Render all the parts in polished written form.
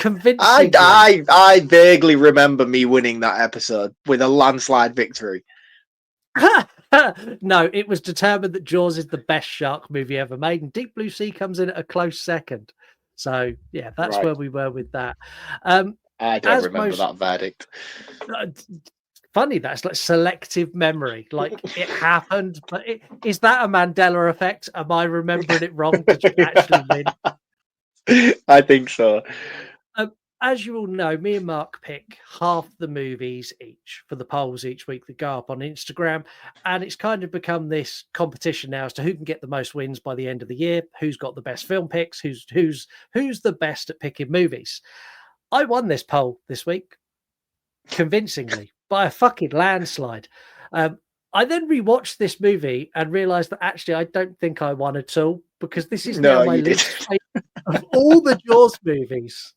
convincingly. I vaguely remember me winning that episode with a landslide victory. No, it was determined that Jaws is the best shark movie ever made, and Deep Blue Sea comes in at a close second. So yeah, that's Right. where we were with that. I don't as remember most- that verdict. Funny, that's like selective memory. Like it happened, but is that a Mandela effect? Am I remembering it wrong? Did you actually win? I think so. As you all know, me and Mark pick half the movies each for the polls each week that go up on Instagram. And it's kind of become this competition now as to who can get the most wins by the end of the year, who's got the best film picks, who's the best at picking movies. I won this poll this week convincingly by a fucking landslide. I then rewatched this movie and realized that actually I don't think I won at all, because this is now my least favorite of all the Jaws movies.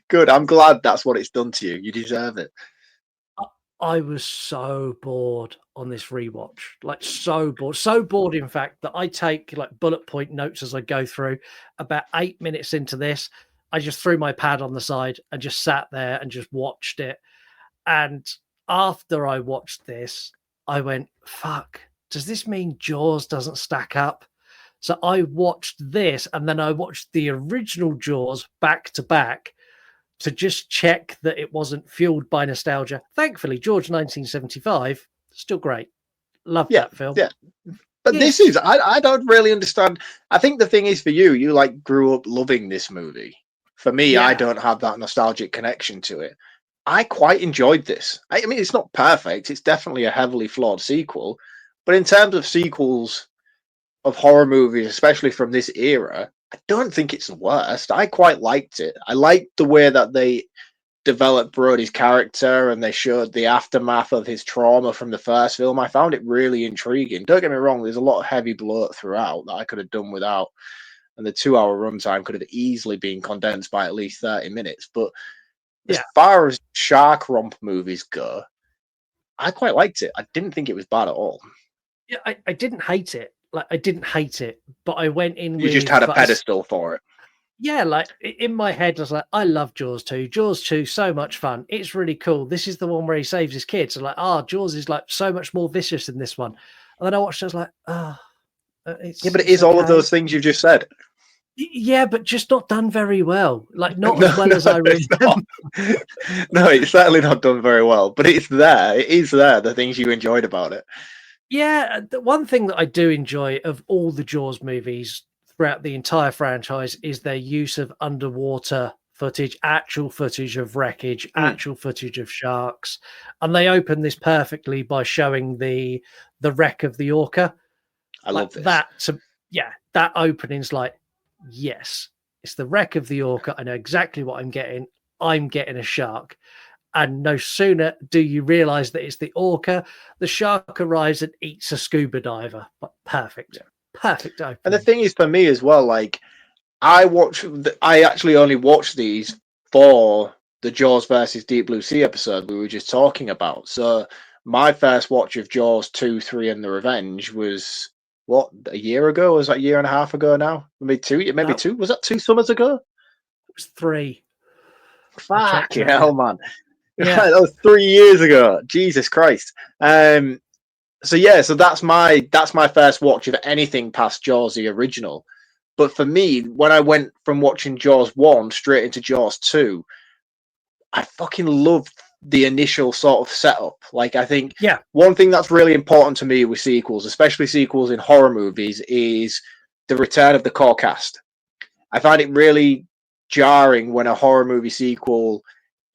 Good. I'm glad that's what it's done to you. You deserve it. I was so bored on this rewatch, like so bored, in fact, that I take like bullet point notes as I go through. About 8 minutes into this, I just threw my pad on the side and just sat there and just watched it. And after I watched this, I went, fuck, does this mean Jaws doesn't stack up? So I watched this, and then I watched the original Jaws back to back to just check that it wasn't fueled by nostalgia. Thankfully, George 1975, still great. Love that film. Yeah. But this is, I don't really understand. I think the thing is for you, you like grew up loving this movie. For me, I don't have that nostalgic connection to it. I quite enjoyed this. I mean, it's not perfect. It's definitely a heavily flawed sequel. But in terms of sequels of horror movies, especially from this era, I don't think it's the worst. I quite liked it. I liked the way that they developed Brody's character and they showed the aftermath of his trauma from the first film. I found it really intriguing. Don't get me wrong, there's a lot of heavy bloat throughout that I could have done without. And the 2-hour runtime could have easily been condensed by at least 30 minutes. But as far as shark romp movies go, I quite liked it. I didn't think it was bad at all. Yeah, I didn't hate it. Like, I didn't hate it, but I went in You just had a pedestal for it. Yeah, like in my head, I was like, I love Jaws 2. Jaws 2, so much fun. It's really cool. This is the one where he saves his kids. So like, Jaws is like so much more vicious than this one. And then I watched it, I was like, yeah, but it is all of those things you've just said. Yeah, but just not done very well. Like, not as well as I remember. No, it's certainly not done very well, but it's there. It is there, the things you enjoyed about it. Yeah, the one thing that I do enjoy of all the Jaws movies throughout the entire franchise is their use of underwater footage, actual footage of wreckage, actual footage of sharks. And they open this perfectly by showing the wreck of the Orca. I love this. That opening's like, yes, it's the wreck of the Orca. I know exactly what I'm getting. I'm getting a shark. And no sooner do you realize that it's the Orca, the shark arrives and eats a scuba diver. But perfect. Perfect opening. And the thing is, for me as well, like, I actually only watched these for the Jaws versus Deep Blue Sea episode we were just talking about. So my first watch of Jaws 2, 3, and The Revenge was, what, a year ago? Was that a year and a half ago now? Maybe two? Was that 2 summers ago? It was 3. Fucking hell, man. Yeah. That was 3 years ago. Jesus Christ. So that's my first watch of anything past Jaws the original. But for me, when I went from watching Jaws 1 straight into Jaws 2, I fucking loved the initial sort of setup. Like, I think one thing that's really important to me with sequels, especially sequels in horror movies, is the return of the core cast. I find it really jarring when a horror movie sequel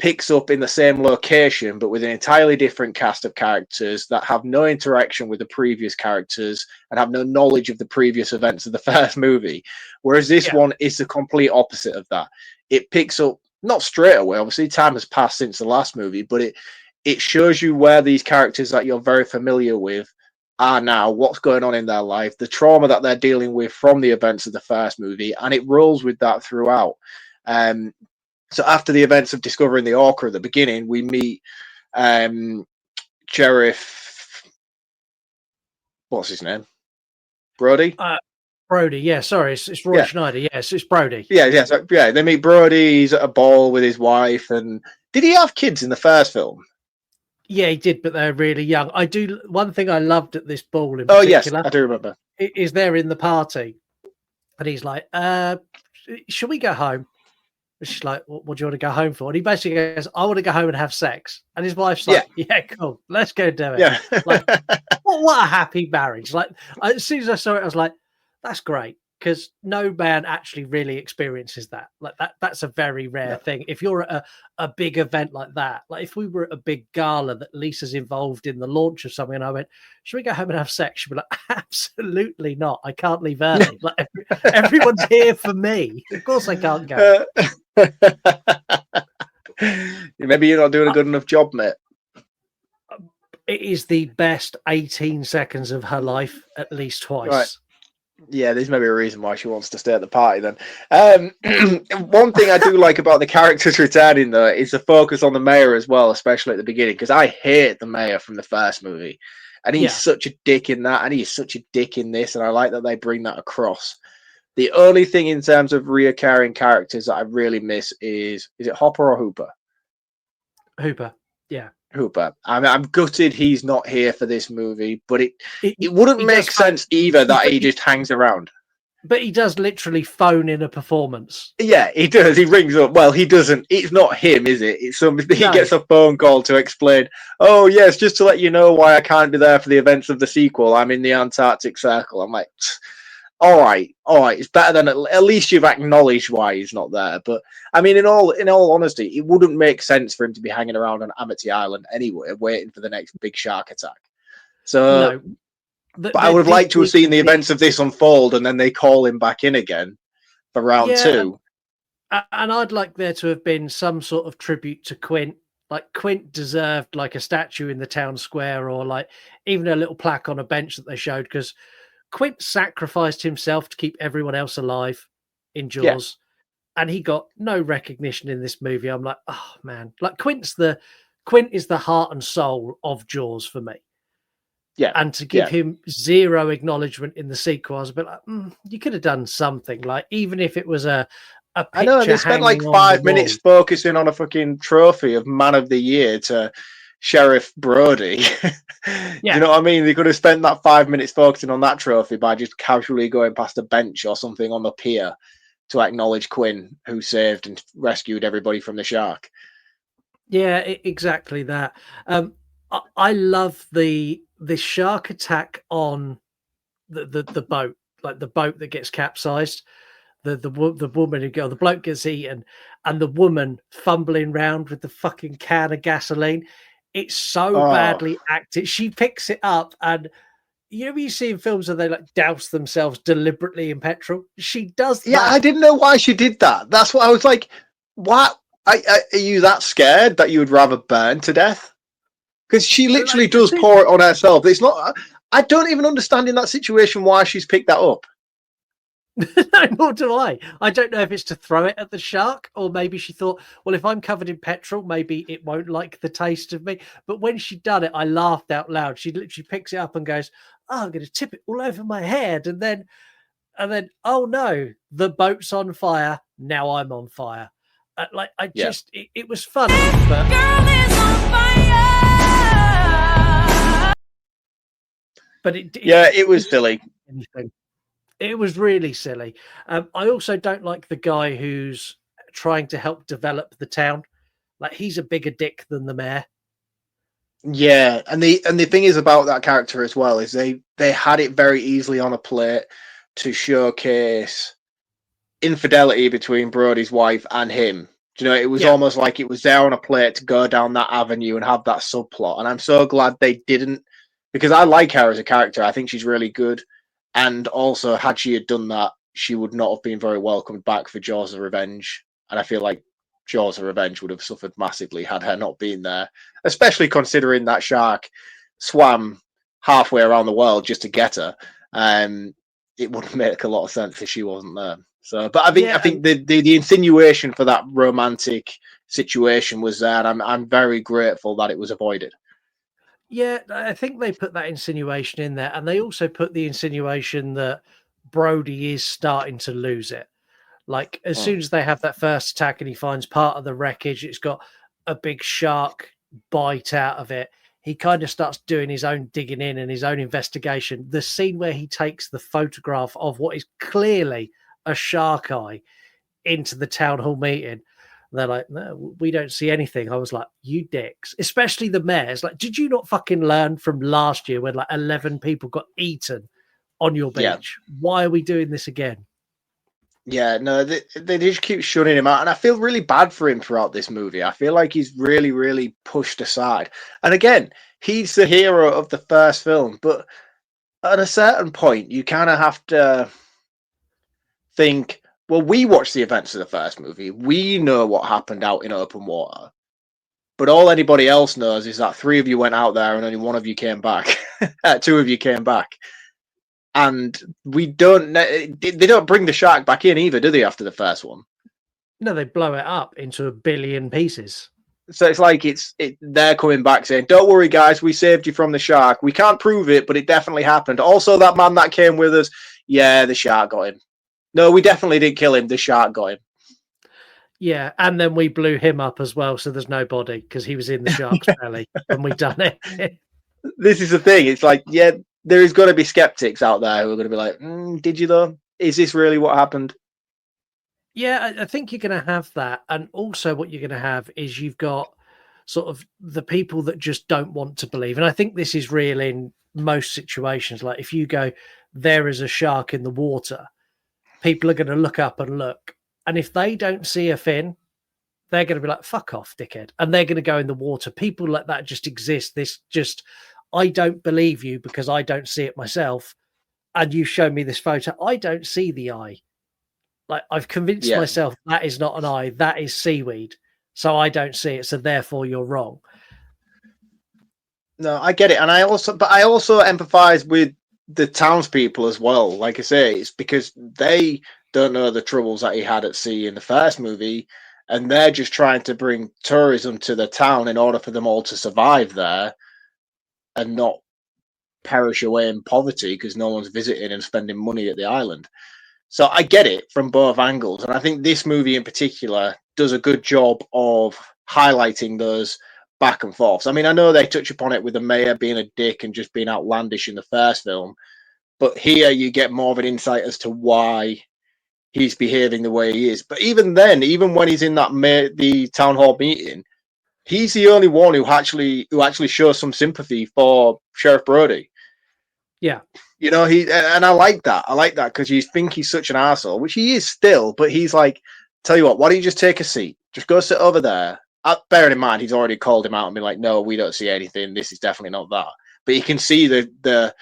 picks up in the same location but with an entirely different cast of characters that have no interaction with the previous characters and have no knowledge of the previous events of the first movie, whereas this one is the complete opposite of that. It picks up not straight away, obviously time has passed since the last movie, but it shows you where these characters that you're very familiar with are now, what's going on in their life, the trauma that they're dealing with from the events of the first movie, and it rolls with that throughout. So after the events of discovering the Orca at the beginning, we meet Sheriff. What's his name? Brody. Brody. Yeah, sorry, it's Roy Yeah. Schneider. Yes, it's Brody. Yeah. So, yeah, they meet Brody. He's at a ball with his wife, and did he have kids in the first film? Yeah, he did, but they're really young. I do. One thing I loved at this ball in Oh yes, particular I do remember. is they're in the party, and he's like, "Should we go home?" And she's like, "What do you want to go home for?" And he basically goes, "I want to go home and have sex." And his wife's like, "Yeah, cool, let's go do it." Yeah. Like, what a happy marriage! Like, as soon as I saw it, I was like, "That's great," because no man actually really experiences that. Like that's a very rare thing. If you're at a big event like that, like if we were at a big gala that Lisa's involved in the launch of something, and I went, "Should we go home and have sex?" She'd be like, "Absolutely not! I can't leave early. Like everyone's here for me. Of course I can't go." Maybe you're not doing a good enough job, mate. It is the best 18 seconds of her life, at least twice. Right. Yeah, there's maybe a reason why she wants to stay at the party then. One thing I do like about the characters returning, though, is the focus on the mayor as well, especially at the beginning, because I hate the mayor from the first movie. And he's such a dick in that, and he's such a dick in this, and I like that they bring that across. The only thing in terms of reoccurring characters that I really miss is it Hopper or Hooper? Hooper, yeah. Hooper. I'm gutted he's not here for this movie, but it wouldn't make sense either that he just hangs around. But he does literally phone in a performance. Yeah, he does. He rings up. Well, he doesn't. It's not him, is it? It's somebody. He gets a phone call to explain. Oh, yes, just to let you know why I can't be there for the events of the sequel. I'm in the Antarctic Circle. I'm like, all right. It's better than at least you've acknowledged why he's not there. But I mean, in all honesty, it wouldn't make sense for him to be hanging around on Amity Island anyway, waiting for the next big shark attack. So. No. But I would have liked to have seen the events of this unfold, and then they call him back in again for round 2. And I'd like there to have been some sort of tribute to Quint. Like Quint deserved like a statue in the town square, or like even a little plaque on a bench that they showed, because Quint sacrificed himself to keep everyone else alive in Jaws, and he got no recognition in this movie. I'm like, oh man, like Quint is the heart and soul of Jaws for me. Yeah, and to give him zero acknowledgement in the sequel, I was a bit like, you could have done something, like even if it was a picture. I know they spent like 5 minutes focusing on a fucking trophy of Man of the Year to Sheriff Brody. You know what I mean? They could have spent that 5 minutes focusing on that trophy by just casually going past a bench or something on the pier to acknowledge Quinn, who saved and rescued everybody from the shark. Yeah, exactly that. I love the shark attack on the boat, like the boat that gets capsized. The woman who the bloke gets eaten, and the woman fumbling around with the fucking can of gasoline. It's so badly acted. She picks it up, and you know, you see in films where they like douse themselves deliberately in petrol. She does that. Yeah, I didn't know why she did that. That's what I was like. What? Are you that scared that you would rather burn to death? Because she literally does pour it on herself. It's not. I don't even understand in that situation why she's picked that up. No, nor do I. I don't know if it's to throw it at the shark, or maybe she thought, well, if I'm covered in petrol, maybe it won't like the taste of me. But when she done it, I laughed out loud. She literally picks it up and goes, "Oh, I'm going to tip it all over my head," and then, oh no, the boat's on fire. Now I'm on fire. It was funny, but. Girl is on fire. But it was silly. Anything. It was really silly. I also don't like the guy who's trying to help develop the town. Like, he's a bigger dick than the mayor. Yeah, and the thing is about that character as well is they had it very easily on a plate to showcase infidelity between Brody's wife and him. Do you know, it was almost like it was there on a plate to go down that avenue and have that subplot. And I'm so glad they didn't, because I like her as a character. I think she's really good. And also, had she had done that, she would not have been very welcomed back for Jaws of Revenge. And I feel like Jaws of Revenge would have suffered massively had her not been there, especially considering that shark swam halfway around the world just to get her. It wouldn't make a lot of sense if she wasn't there. So, but I think the insinuation for that romantic situation was there, and I'm very grateful that it was avoided. Yeah, I think they put that insinuation in there, and they also put the insinuation that Brody is starting to lose it. Like as soon as they have that first attack and he finds part of the wreckage, it's got a big shark bite out of it. He kind of starts doing his own digging in and his own investigation. The scene where he takes the photograph of what is clearly a shark eye into the town hall meeting. They're like, no, we don't see anything. I was like, you dicks, especially the mayor's like, did you not fucking learn from last year when like 11 people got eaten on your beach? Yeah. Why are we doing this again? Yeah, no, they just keep shutting him out. And I feel really bad for him throughout this movie. I feel like he's really, really pushed aside. And again, he's the hero of the first film. But at a certain point, you kind of have to think, well, we watched the events of the first movie. We know what happened out in open water. But all anybody else knows is that 3 of you went out there and only 1 of you came back. 2 of you came back. And they don't bring the shark back in either, do they, after the first one? No, they blow it up into a billion pieces. So it's like they're coming back saying, don't worry, guys, we saved you from the shark. We can't prove it, but it definitely happened. Also, that man that came with us, yeah, the shark got him. No, we definitely didn't kill him. The shark got him. Yeah, and then we blew him up as well, so there's no body because he was in the shark's belly and we done it. This is the thing. It's like, yeah, there is going to be skeptics out there who are going to be like, did you though? Is this really what happened? Yeah, I think you're going to have that. And also what you're going to have is you've got sort of the people that just don't want to believe. And I think this is real in most situations. Like if you go, there is a shark in the water, people are going to look up and look. And if they don't see a fin, they're going to be like, fuck off, dickhead. And they're going to go in the water. People like that just exist. I don't believe you because I don't see it myself. And you show me this photo. I don't see the eye. Like I've convinced myself that is not an eye. That is seaweed. So I don't see it. So therefore you're wrong. No, I get it. And I also empathize with the townspeople as well. Like I say, it's because they don't know the troubles that he had at sea in the first movie. And they're just trying to bring tourism to the town in order for them all to survive there and not perish away in poverty because no one's visiting and spending money at the island. So I get it from both angles. And I think this movie in particular does a good job of highlighting those back and forths. I mean, I know they touch upon it with the mayor being a dick and just being outlandish in the first film, but here you get more of an insight as to why he's behaving the way he is. But even then, even when he's in the town hall meeting, he's the only one who actually shows some sympathy for Sheriff Brody. Yeah. You know, and I like that. I like that because you think he's such an arsehole, which he is still, but he's like, tell you what, why don't you just take a seat? Just go sit over there. Bearing in mind, he's already called him out and been like, no, we don't see anything. This is definitely not that. But you can see the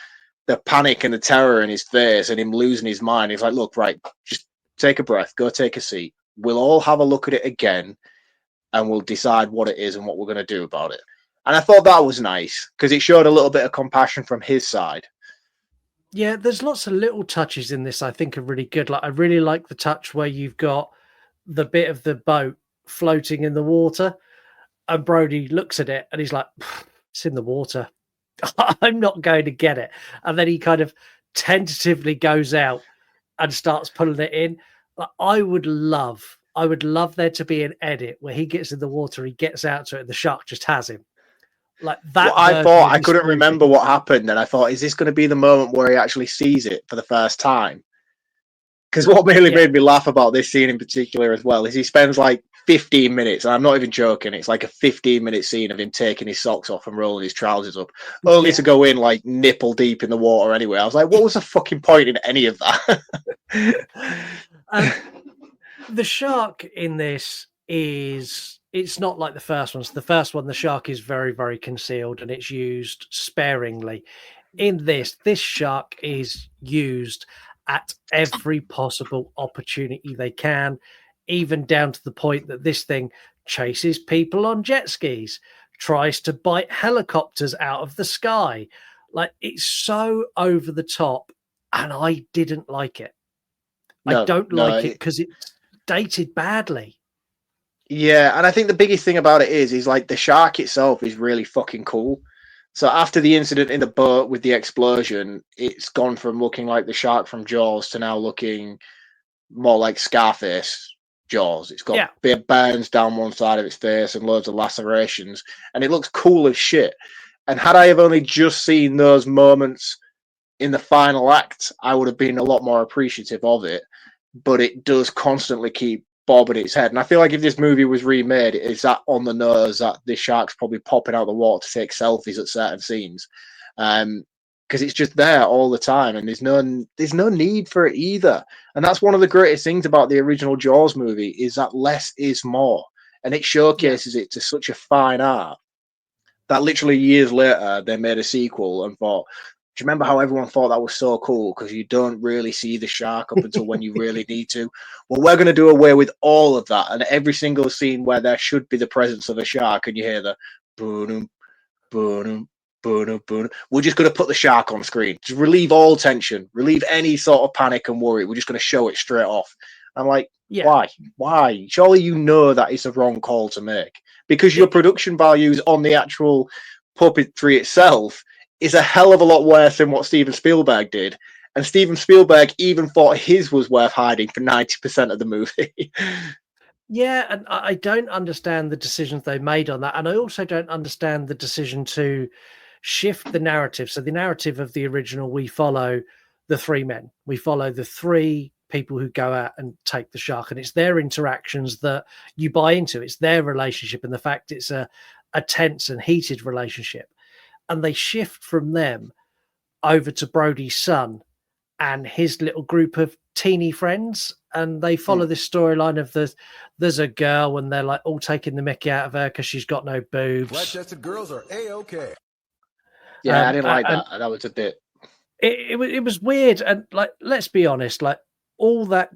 panic and the terror in his face and him losing his mind. He's like, look, right, just take a breath, go take a seat. We'll all have a look at it again and we'll decide what it is and what we're going to do about it. And I thought that was nice because it showed a little bit of compassion from his side. Yeah, there's lots of little touches in this I think are really good. Like I really like the touch where you've got the bit of the boat floating in the water and Brody looks at it and he's like, it's in the water. I'm not going to get it. And then he kind of tentatively goes out and starts pulling it in. I would love there to be an edit where he gets in the water, he gets out to it, and the shark just has him. Like that. Well, I couldn't remember what happened, and I thought, is this going to be the moment where he actually sees it for the first time? Because what really made me laugh about this scene in particular as well is he spends like 15 minutes, and I'm not even joking, it's like a 15-minute scene of him taking his socks off and rolling his trousers up, only to go in like nipple deep in the water anyway. I was like, what was the fucking point in any of that? The shark in this it's not like the first one. So the first one, the shark is very, very concealed and it's used sparingly. In this shark is used at every possible opportunity they can, even down to the point that this thing chases people on jet skis, tries to bite helicopters out of the sky. Like it's so over the top, and I didn't like it. I don't like it because it's dated badly. Yeah, and I think the biggest thing about it is like the shark itself is really fucking cool. So after the incident in the boat with the explosion, it's gone from looking like the shark from Jaws to now looking more like Scarface Jaws. It's got big burns down one side of its face and loads of lacerations, and it looks cool as shit. And had I have only just seen those moments in the final act, I would have been a lot more appreciative of it. But it does constantly keep bobbing its head. And I feel like if this movie was remade, it's that on the nose that the shark's probably popping out of the water to take selfies at certain scenes. Because it's just there all the time, and there's no need for it either. And that's one of the greatest things about the original Jaws movie, is that less is more. And it showcases it to such a fine art that literally years later they made a sequel and thought, do you remember how everyone thought that was so cool? Because you don't really see the shark up until when you really need to. Well, we're going to do away with all of that. And every single scene where there should be the presence of a shark and you hear the boom, boom, boom, boom, we're just going to put the shark on screen. Just relieve all tension, relieve any sort of panic and worry. We're just going to show it straight off. I'm like, why? Why? Surely you know that is the wrong call to make. Because your production values on the actual puppetry itself is a hell of a lot worse than what Steven Spielberg did. And Steven Spielberg even thought his was worth hiding for 90% of the movie. Yeah, and I don't understand the decisions they made on that. And I also don't understand the decision to shift the narrative. So the narrative of the original, we follow the three men. We follow the three people who go out and take the shark. And it's their interactions that you buy into. It's their relationship and the fact it's a tense and heated relationship. And they shift from them over to Brody's son and his little group of teeny friends. And they follow this storyline of there's a girl and they're like all taking the mickey out of her because she's got no boobs. Flat-chested girls are A-okay. Yeah, I didn't like that. That was a bit... It was weird. And like, let's be honest, like all that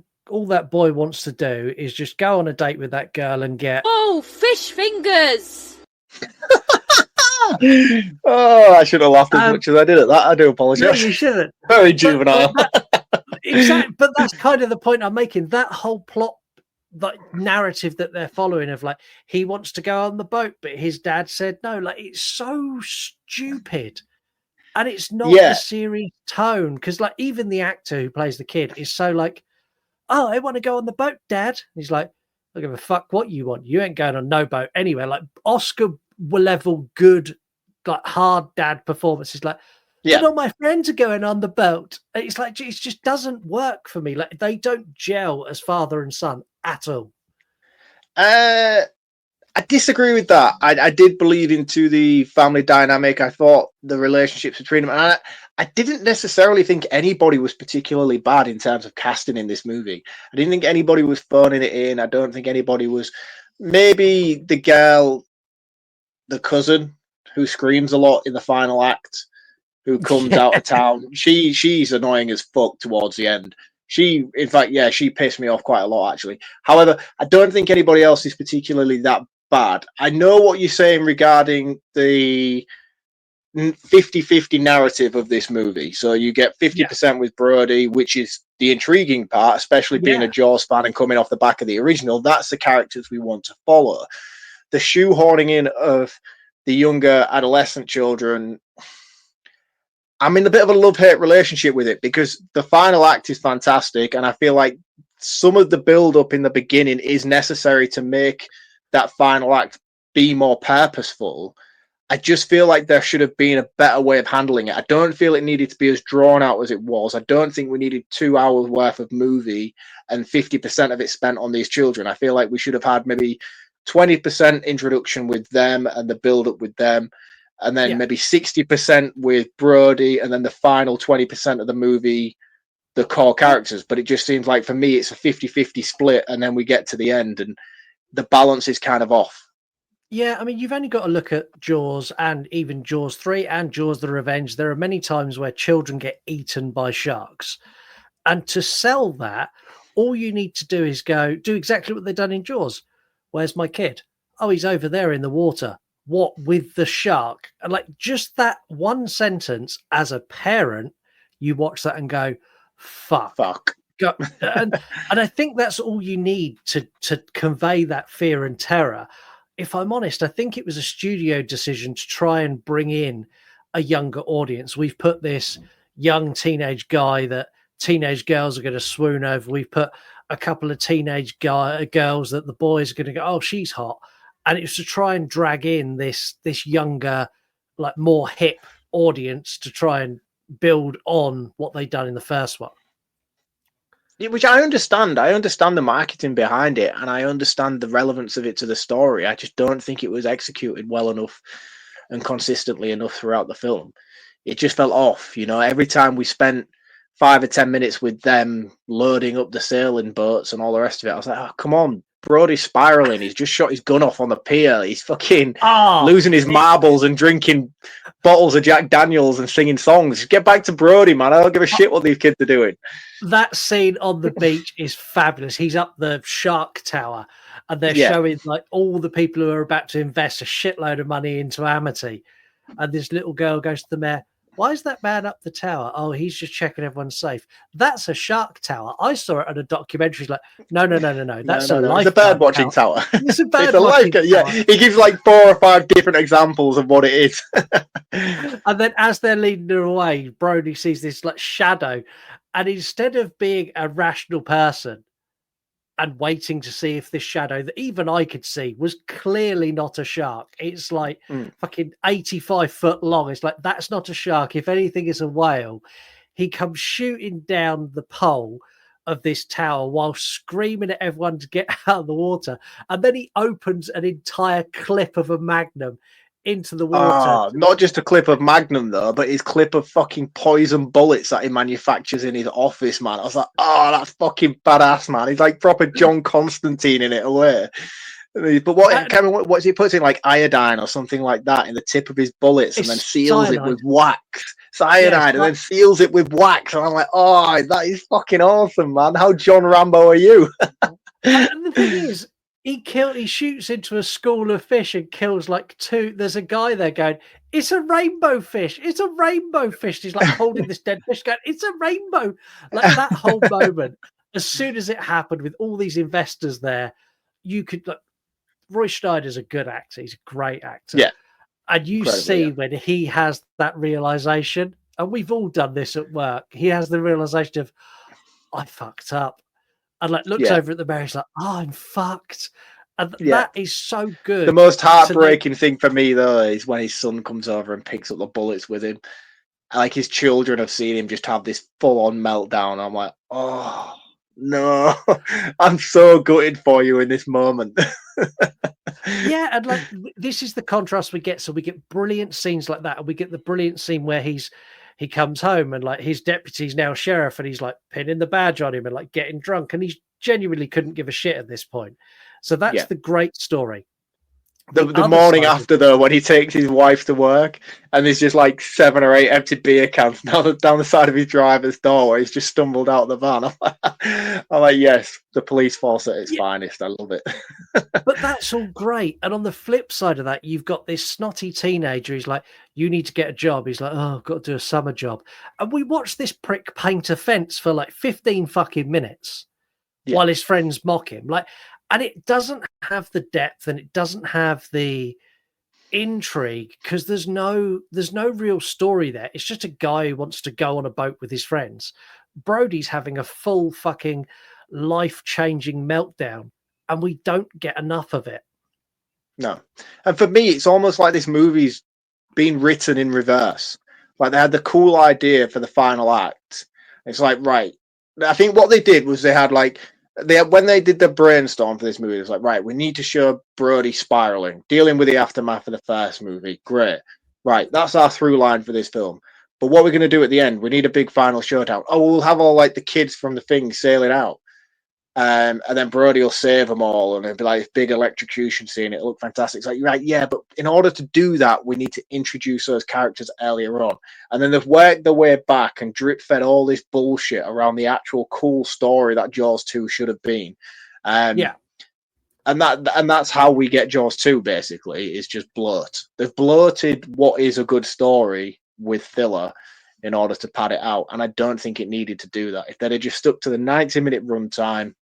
boy wants to do is just go on a date with that girl and get... Oh, fish fingers! Oh, I should have laughed as much as I did at that. I do apologize. No, you shouldn't. Very juvenile. Exactly, but that's kind of the point I'm making. That whole plot, that narrative that they're following of like he wants to go on the boat, but his dad said no. Like it's so stupid, and it's not the serious tone because like even the actor who plays the kid is so like, oh, I want to go on the boat, Dad. And he's like, I don't give a fuck what you want. You ain't going on no boat anywhere. Like Oscar level good, like hard dad performances. Like, but all my friends are going on the boat. It's like it just doesn't work for me. Like they don't gel as father and son at all. I disagree with that. I did believe into the family dynamic. I thought the relationships between them, and I didn't necessarily think anybody was particularly bad in terms of casting in this movie. I didn't think anybody was phoning it in. I don't think anybody was. Maybe the girl, the cousin who screams a lot in the final act, who comes out of town. She's annoying as fuck towards the end. She pissed me off quite a lot, actually. However, I don't think anybody else is particularly that bad. I know what you're saying regarding the 50-50 narrative of this movie. So you get 50% with Brody, which is the intriguing part, especially being a Jaws fan and coming off the back of the original. That's the characters we want to follow. The shoehorning in of the younger adolescent children, I'm in a bit of a love-hate relationship with it because the final act is fantastic, and I feel like some of the build-up in the beginning is necessary to make that final act be more purposeful. I just feel like there should have been a better way of handling it. I don't feel it needed to be as drawn out as it was. I don't think we needed 2 hours worth of movie and 50% of it spent on these children. I feel like we should have had maybe 20% introduction with them and the build-up with them, and then maybe 60% with Brody, and then the final 20% of the movie, the core characters. But it just seems like, for me, it's a 50-50 split, and then we get to the end, and the balance is kind of off. Yeah, I mean, you've only got to look at Jaws and even Jaws 3 and Jaws the Revenge. There are many times where children get eaten by sharks. And to sell that, all you need to do is go do exactly what they've done in Jaws. Where's my kid? Oh, he's over there in the water. What with the shark? And like just that one sentence as a parent, you watch that and go, fuck. And I think that's all you need to convey that fear and terror. if I'm honest, I think it was a studio decision to try and bring in a younger audience. We've put this young teenage guy that teenage girls are going to swoon over. We've put a couple of teenage girls that the boys are going to go, oh, she's hot. And it was to try and drag in this younger, like more hip audience to try and build on what they'd done in the first one. Yeah, which I understand. I understand the marketing behind it, and I understand the relevance of it to the story. I just don't think it was executed well enough and consistently enough throughout the film. It just felt off. Every time we spent 5 or 10 minutes with them loading up the sailing boats and all the rest of it, I was like, oh, come on. Brody's spiraling. He's just shot his gun off on the pier. He's fucking losing his marbles and drinking bottles of Jack Daniels and singing songs. Get back to Brody, man. I don't give a shit what these kids are doing. That scene on the beach is fabulous. He's up the shark tower and they're showing like all the people who are about to invest a shitload of money into Amity. And this little girl goes to the mayor, why is that man up the tower? Oh, he's just checking everyone's safe. That's a shark tower. I saw it on a documentary. It's like, no. That's a life. It's a bird watching tower. It's a bird it's a watching tower. Yeah, he gives like 4 or 5 different examples of what it is. And then as they're leading her away, Brody sees this like shadow. And instead of being a rational person and waiting to see if this shadow that even I could see was clearly not a shark. It's like fucking 85 foot long. It's like, that's not a shark. If anything is a whale. He comes shooting down the pole of this tower while screaming at everyone to get out of the water. And then he opens an entire clip of a Magnum into the water. Not just a clip of Magnum though, but his clip of fucking poison bullets that he manufactures in his office, man. I was like, oh, that's fucking badass, man. He's like proper John Constantine in it away. But what he puts in like iodine or something like that in the tip of his bullets and then seals it with wax. Cyanide and then seals it with wax. And I'm like, oh, that is fucking awesome, man. How John Rambo are you? And the thing is, he shoots into a school of fish and kills like 2. There's a guy there going, it's a rainbow fish. It's a rainbow fish. He's like holding this dead fish going, it's a rainbow. Like that whole moment, as soon as it happened with all these investors there, you could like, Roy Schneider's a good actor. He's a great actor. Yeah. And you see when he has that realization, and we've all done this at work, he has the realization of, I fucked up. And like looks over at the mayor, he's like, oh, I'm fucked. And that is so good. The most heartbreaking thing for me, though, is when his son comes over and picks up the bullets with him. Like his children have seen him just have this full-on meltdown. I'm like, oh, no. I'm so gutted for you in this moment. Yeah, and like this is the contrast we get. So we get brilliant scenes like that. And we get the brilliant scene where he comes home and like his deputy's now sheriff and he's like pinning the badge on him and like getting drunk and he genuinely couldn't give a shit at this point. So that's the great story. The morning after though, when he takes his wife to work and there's just like 7 or 8 empty beer cans down the side of his driver's door where he's just stumbled out of the van. I'm like, yes, the police force at its finest. I love it. But that's all great. And on the flip side of that, you've got this snotty teenager who's like, you need to get a job. He's like, oh, I've got to do a summer job. And we watch this prick paint a fence for like 15 fucking minutes while his friends mock him. Like, and it doesn't have the depth and it doesn't have the intrigue because there's no real story there. It's just a guy who wants to go on a boat with his friends. Brody's having a full fucking life-changing meltdown and we don't get enough of it. No. And for me, it's almost like this movie's been written in reverse. Like they had the cool idea for the final act. It's like, right. I think what they did was they had like, when they did the brainstorm for this movie, it was like, right, we need to show Brody spiraling, dealing with the aftermath of the first movie. Great. Right, that's our through line for this film. But what we're going to do at the end, we need a big final showdown. Oh, we'll have all like the kids from the thing sailing out. And then Brody will save them all, and it'll be like this big electrocution scene. It'll look fantastic. It's like, right, yeah, but in order to do that, we need to introduce those characters earlier on. And then they've worked their way back and drip-fed all this bullshit around the actual cool story that Jaws 2 should have been. And that's how we get Jaws 2, basically, is just bloat. They've bloated what is a good story with filler in order to pad it out. And I don't think it needed to do that. If they'd have just stuck to the 90-minute runtime,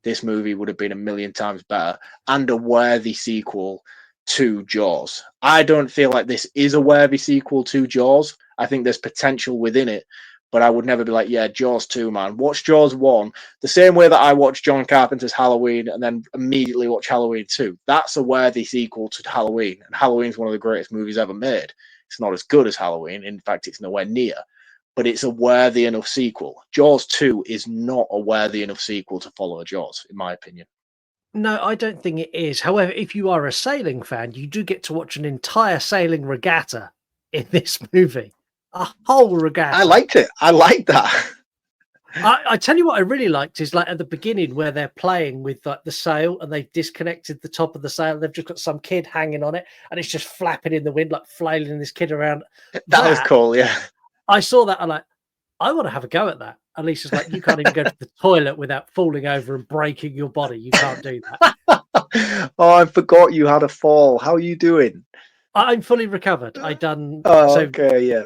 this movie would have been a million times better and a worthy sequel to Jaws. I don't feel like this is a worthy sequel to Jaws. I think there's potential within it, but I would never be like, yeah, Jaws 2, man. Watch Jaws 1 the same way that I watched John Carpenter's Halloween and then immediately watch Halloween 2. That's a worthy sequel to Halloween, and Halloween's one of the greatest movies ever made. It's not as good as Halloween. In fact, it's nowhere near, but it's a worthy enough sequel. Jaws 2 is not a worthy enough sequel to follow a Jaws, in my opinion. No, I don't think it is. However, if you are a sailing fan, you do get to watch an entire sailing regatta in this movie. A whole regatta. I liked it. I liked that. I tell you what I really liked is like at the beginning where they're playing with like the sail and they've disconnected the top of the sail. They've just got some kid hanging on it and it's just flapping in the wind, like flailing this kid around. That was cool, yeah. I saw that. I'm like, I want to have a go at that. At least it's like you can't even go to the toilet without falling over and breaking your body. You can't do that. Oh, I forgot you had a fall. How are you doing? I'm fully recovered. I done. Oh, so okay, yeah.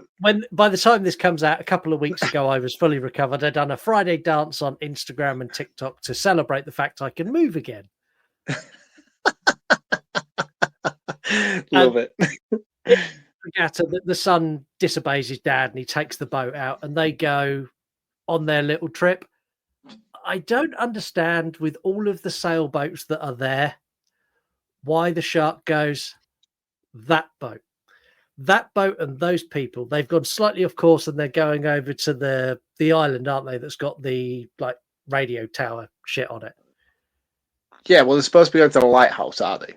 by the time this comes out, a couple of weeks ago, I was fully recovered. I'd done a Friday dance on Instagram and TikTok to celebrate the fact I can move again. Love it. Regatta, the son disobeys his dad and he takes the boat out and they go on their little trip. I don't understand with all of the sailboats that are there why the shark goes that boat and those people. They've gone slightly off course and they're going over to the island, aren't they, that's got the like radio tower shit on it. Yeah, well, they're supposed to be going to the lighthouse, are they?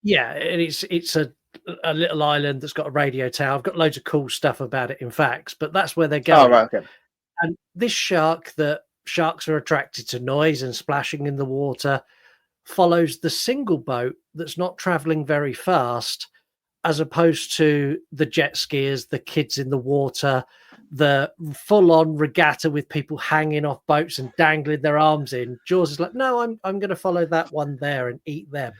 Yeah, and it's a little island that's got a radio tower. I've got loads of cool stuff about it in facts, but that's where they're going. Oh, right, okay. And this sharks are attracted to noise and splashing in the water, follows the single boat that's not traveling very fast, as opposed to the jet skiers, the kids in the water, the full-on regatta with people hanging off boats and dangling their arms in. Jaws is like, no, I'm going to follow that one there and eat them.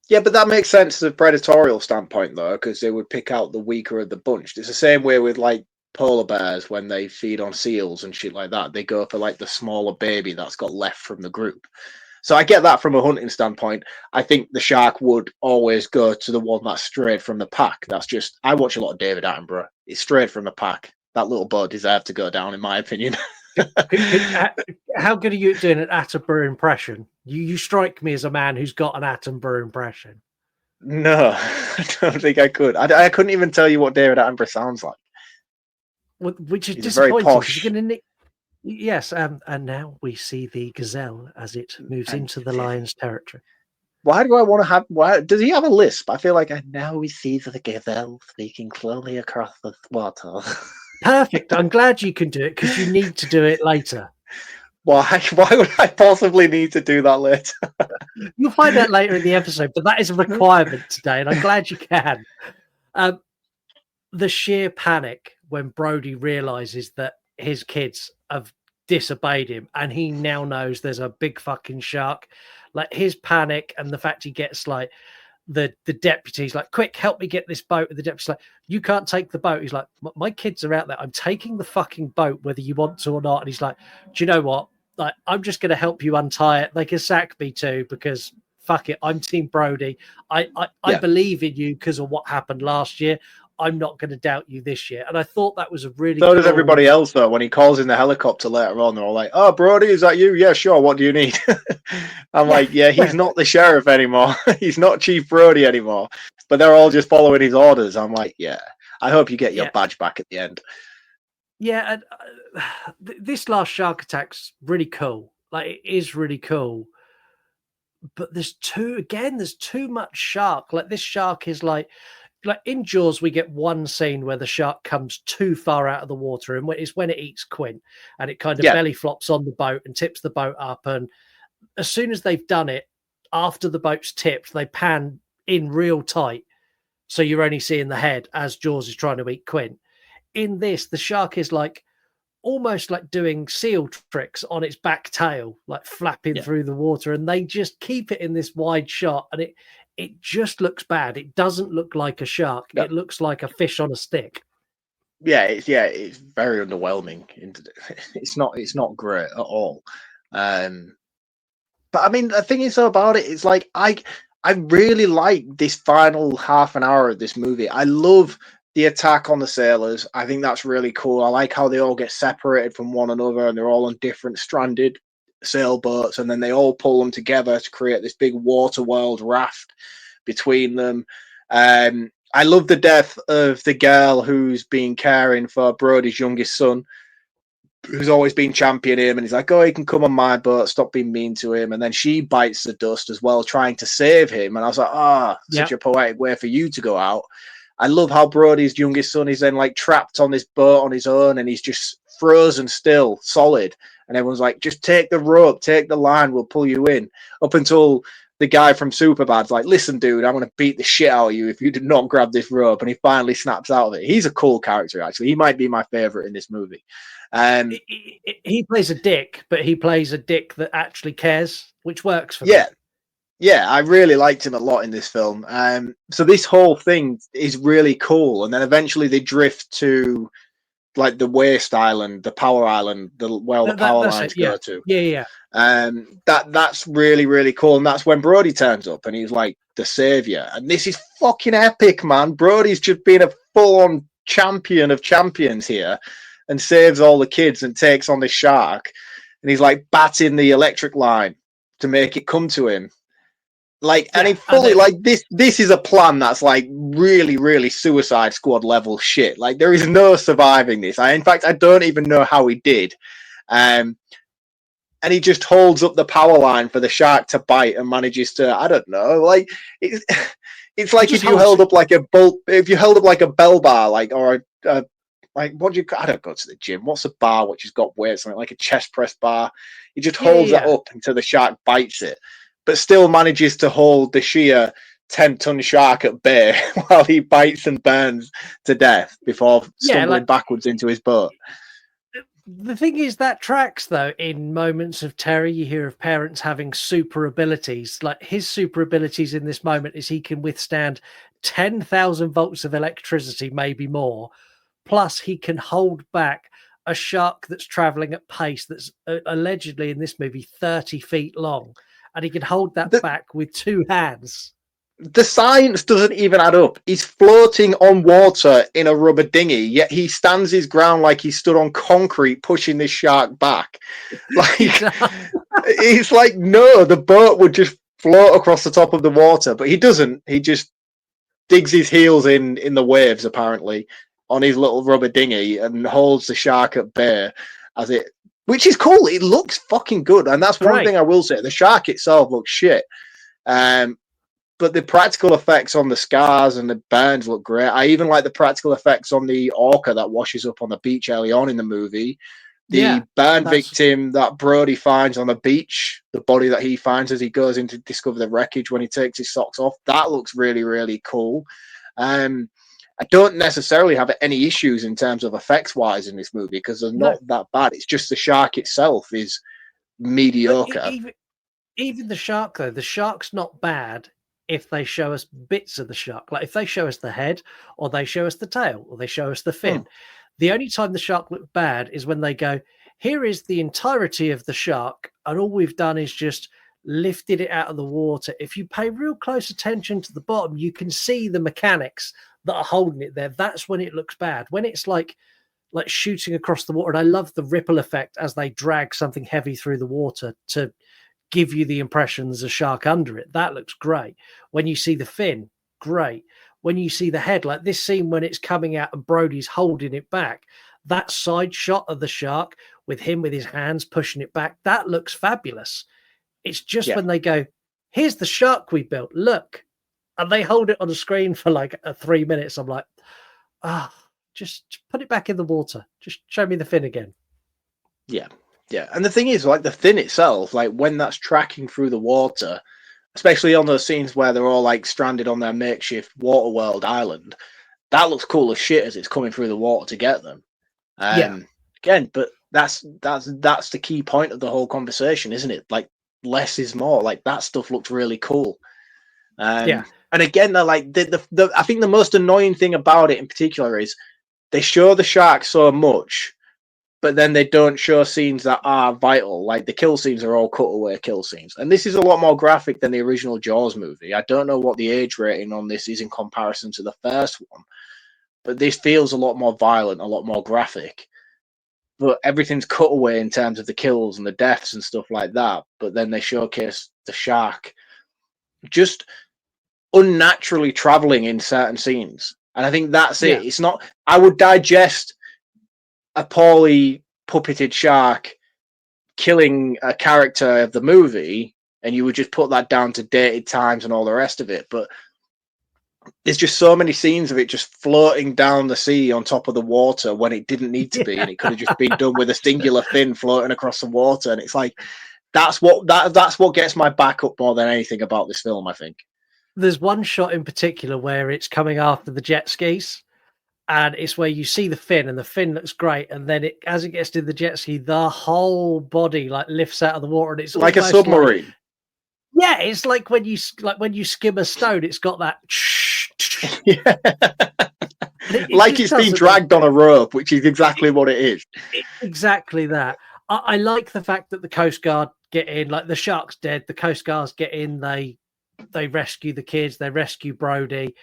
Yeah, but that makes sense as a predatorial standpoint, though, because they would pick out the weaker of the bunch. It's the same way with, like, polar bears when they feed on seals and shit like that. They go for, like, the smaller baby that's got left from the group. So I get that from a hunting standpoint. I think the shark would always go to the one that's strayed from the pack. That's just, I watch a lot of David Attenborough. It's strayed from the pack. That little boat deserved to go down, in my opinion. How good are you at doing an Attenborough impression? You strike me as a man who's got an Attenborough impression. No, I don't think I could. I couldn't even tell you what David Attenborough sounds like. Which is He's very disappointing. posh. You're gonna yes, and now we see the gazelle as it moves into the lion's territory. Why do I want to have? Why does he have a lisp? I feel like now we see the gazelle speaking slowly across the water. Perfect. I'm glad you can do it because you need to do it later. Why would I possibly need to do that later? You'll find out later in the episode, but that is a requirement today, and I'm glad you can. The sheer panic when Brody realizes that his kids have disobeyed him and he now knows there's a big fucking shark. Like his panic and the fact he gets like the deputy's like, quick, help me get this boat. And the deputy's like, you can't take the boat. He's like, my kids are out there. I'm taking the fucking boat, whether you want to or not. And he's like, do you know what? Like, I'm just going to help you untie it. They can sack me too because fuck it. I'm Team Brody. I believe in you because of what happened last year. I'm not going to doubt you this year. And I thought that was a really So does everybody else, though. When he calls in the helicopter later on, they're all like, oh, Brody, is that you? Yeah, sure. What do you need? I'm like, yeah, he's not the sheriff anymore. He's not Chief Brody anymore. But they're all just following his orders. I'm like, yeah, I hope you get your badge back at the end. Yeah, and this last shark attack's really cool. Like, it is really cool. But there's too much shark. Like, this shark is like in Jaws, we get one scene where the shark comes too far out of the water, and it's when it eats Quint, and it kind of belly flops on the boat and tips the boat up. And as soon as they've done it, after the boat's tipped, they pan in real tight, so you're only seeing the head as Jaws is trying to eat Quint. In this, the shark is like almost like doing seal tricks on its back tail, like flapping through the water, and they just keep it in this wide shot, and it just looks bad. It doesn't look like a shark. It looks like a fish on a stick. It's very underwhelming. It's not great at all. But I mean, the thing is though about it is like I really like this final half an hour of this movie. I love the attack on the sailors. I think that's really cool. I like how they all get separated from one another and they're all on different stranded sailboats, and then they all pull them together to create this big water world raft between them. I love the death of the girl who's been caring for Brody's youngest son, who's always been championing him, and he's like, oh, he can come on my boat, stop being mean to him. And then she bites the dust as well, trying to save him. And I was like, such a poetic way for you to go out. I love how Brody's youngest son is then like trapped on this boat on his own, and he's just frozen still, solid. And everyone's like, just take the rope, take the line, we'll pull you in. Up until the guy from Superbad's like, listen, dude, I'm going to beat the shit out of you if you did not grab this rope. And he finally snaps out of it. He's a cool character, actually. He might be my favorite in this movie. He plays a dick, but he plays a dick that actually cares, which works for me. Yeah, I really liked him a lot in this film. So this whole thing is really cool. And then eventually they drift to like the waste island, the power island, where all the power lines go to. Yeah. That's really, really cool. And that's when Brody turns up and he's like the savior. And this is fucking epic, man. Brody's just been a full-on champion of champions here and saves all the kids and takes on this shark. And he's like batting the electric line to make it come to him. Like, and he fully like this is a plan that's like really, really Suicide Squad level shit. Like, there is no surviving this. In fact, I don't even know how he did. And he just holds up the power line for the shark to bite and manages to, I don't know, like it's like if you held up like a bell bar, like, or like, what do you? I don't go to the gym. What's a bar which has got weight? Something like a chest press bar. He just holds that up until the shark bites it, but still manages to hold the sheer 10-ton shark at bay while he bites and burns to death before stumbling backwards into his boat. The thing is, that tracks, though, in moments of terror. You hear of parents having super abilities. Like, his super abilities in this moment is he can withstand 10,000 volts of electricity, maybe more. Plus, he can hold back a shark that's traveling at pace that's allegedly in this movie 30 feet long. And he can hold that back with two hands. The science doesn't even add up. He's floating on water in a rubber dinghy, yet he stands his ground like he stood on concrete pushing this shark back. Like, it's like, no, the boat would just float across the top of the water, but he doesn't. He just digs his heels in the waves, apparently, on his little rubber dinghy and holds the shark at bay as it, which is cool. It looks fucking good. And that's one thing I will say. The shark itself looks shit. But the practical effects on the scars and the burns look great. I even like the practical effects on the orca that washes up on the beach early on in the movie. The burn victim that Brody finds on the beach, the body that he finds as he goes in to discover the wreckage when he takes his socks off, that looks really, really cool. I don't necessarily have any issues in terms of effects-wise in this movie because they're not that bad. It's just the shark itself is mediocre. Even the shark, though, the shark's not bad if they show us bits of the shark. Like if they show us the head or they show us the tail or they show us the fin. The only time the shark looks bad is when they go, here is the entirety of the shark and all we've done is just lifted it out of the water. If you pay real close attention to the bottom, you can see the mechanics that are holding it there. That's when it looks bad. When it's like shooting across the water. And I love the ripple effect as they drag something heavy through the water to give you the impression there's a shark under it. That looks great. When you see the fin, great. When you see the head, like this scene when it's coming out and Brody's holding it back, that side shot of the shark with him with his hands pushing it back, that looks fabulous. It's just when they go, here's the shark we built, look. And they hold it on the screen for like 3 minutes. I'm like, just put it back in the water. Just show me the fin again. Yeah. And the thing is, like the fin itself, like when that's tracking through the water, especially on those scenes where they're all like stranded on their makeshift Waterworld island, that looks cool as shit as it's coming through the water to get them. Again, but that's the key point of the whole conversation, isn't it? Like less is more. Like that stuff looks really cool. And again, they're like the I think the most annoying thing about it in particular is they show the shark so much, but then they don't show scenes that are vital. Like the kill scenes are all cutaway kill scenes. And this is a lot more graphic than the original Jaws movie. I don't know what the age rating on this is in comparison to the first one, but this feels a lot more violent, a lot more graphic. But everything's cut away in terms of the kills and the deaths and stuff like that. But then they showcase the shark just unnaturally traveling in certain scenes. And I think that's it. It's not, I would digest a poorly puppeted shark killing a character of the movie, and you would just put that down to dated times and all the rest of it. But there's just so many scenes of it just floating down the sea on top of the water when it didn't need to be, and it could have just been done with a singular fin floating across the water. And it's like that's what gets my back up more than anything about this film, I think. There's one shot in particular where it's coming after the jet skis, and it's where you see the fin, and the fin looks great, and then as it gets to the jet ski, the whole body like lifts out of the water, and it's like a submarine. It's like when you skim a stone, it's got that. Yeah. Like it's been dragged on a rope, which is exactly what it is. Exactly that. I like the fact that the Coast Guard get in, like the shark's dead, the Coast Guards get in, they rescue the kids, they rescue Brody.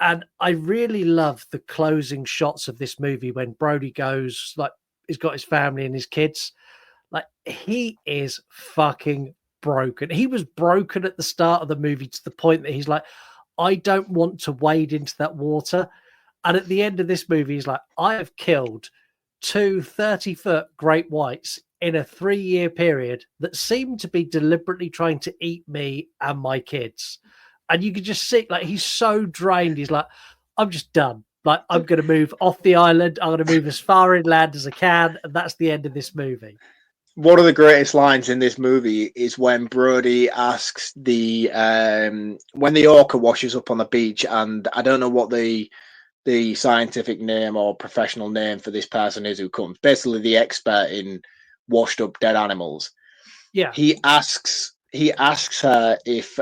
And I really love the closing shots of this movie when Brody goes, like, he's got his family and his kids. Like, he is fucking broken. He was broken at the start of the movie to the point that he's like, I don't want to wade into that water. And at the end of this movie, he's like, I have killed 2 30-foot great whites in a 3-year period that seem to be deliberately trying to eat me and my kids. And you could just see, like, he's so drained. He's like, I'm just done. Like, I'm going to move off the island. I'm going to move as far inland as I can. And that's the end of this movie. One of the greatest lines in this movie is when Brody asks when the orca washes up on the beach, and I don't know what the scientific name or professional name for this person is who comes, basically the expert in washed up dead animals. Yeah. He asks her if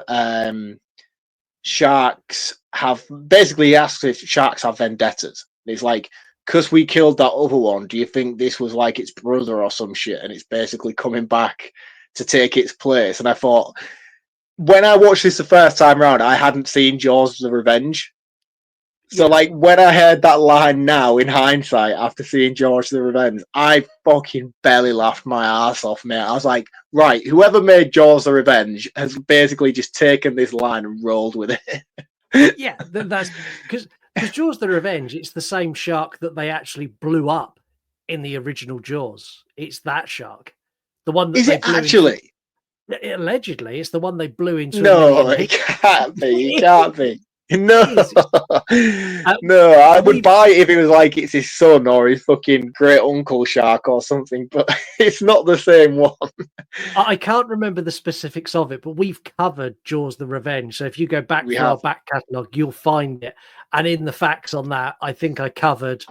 sharks have vendettas. And it's like, because we killed that other one, do you think this was like its brother or some shit, and it's basically coming back to take its place? And I thought, when I watched this the first time round, I hadn't seen Jaws the Revenge. So, like, when I heard that line now, in hindsight, after seeing Jaws the Revenge, I fucking belly laughed my ass off, mate. I was like, right, whoever made Jaws the Revenge has basically just taken this line and rolled with it. Yeah, that's because Jaws the Revenge, it's the same shark that they actually blew up in the original Jaws. It's that shark. The one that is it actually? Allegedly, it's the one they blew into. No, it can't be. It can't be. No, no, I would buy it if it was like it's his son or his fucking great uncle shark or something, but it's not the same one. I can't remember the specifics of it, but we've covered Jaws the Revenge. So if you go back to our back catalogue, you'll find it. And in the facts on that, I think I covered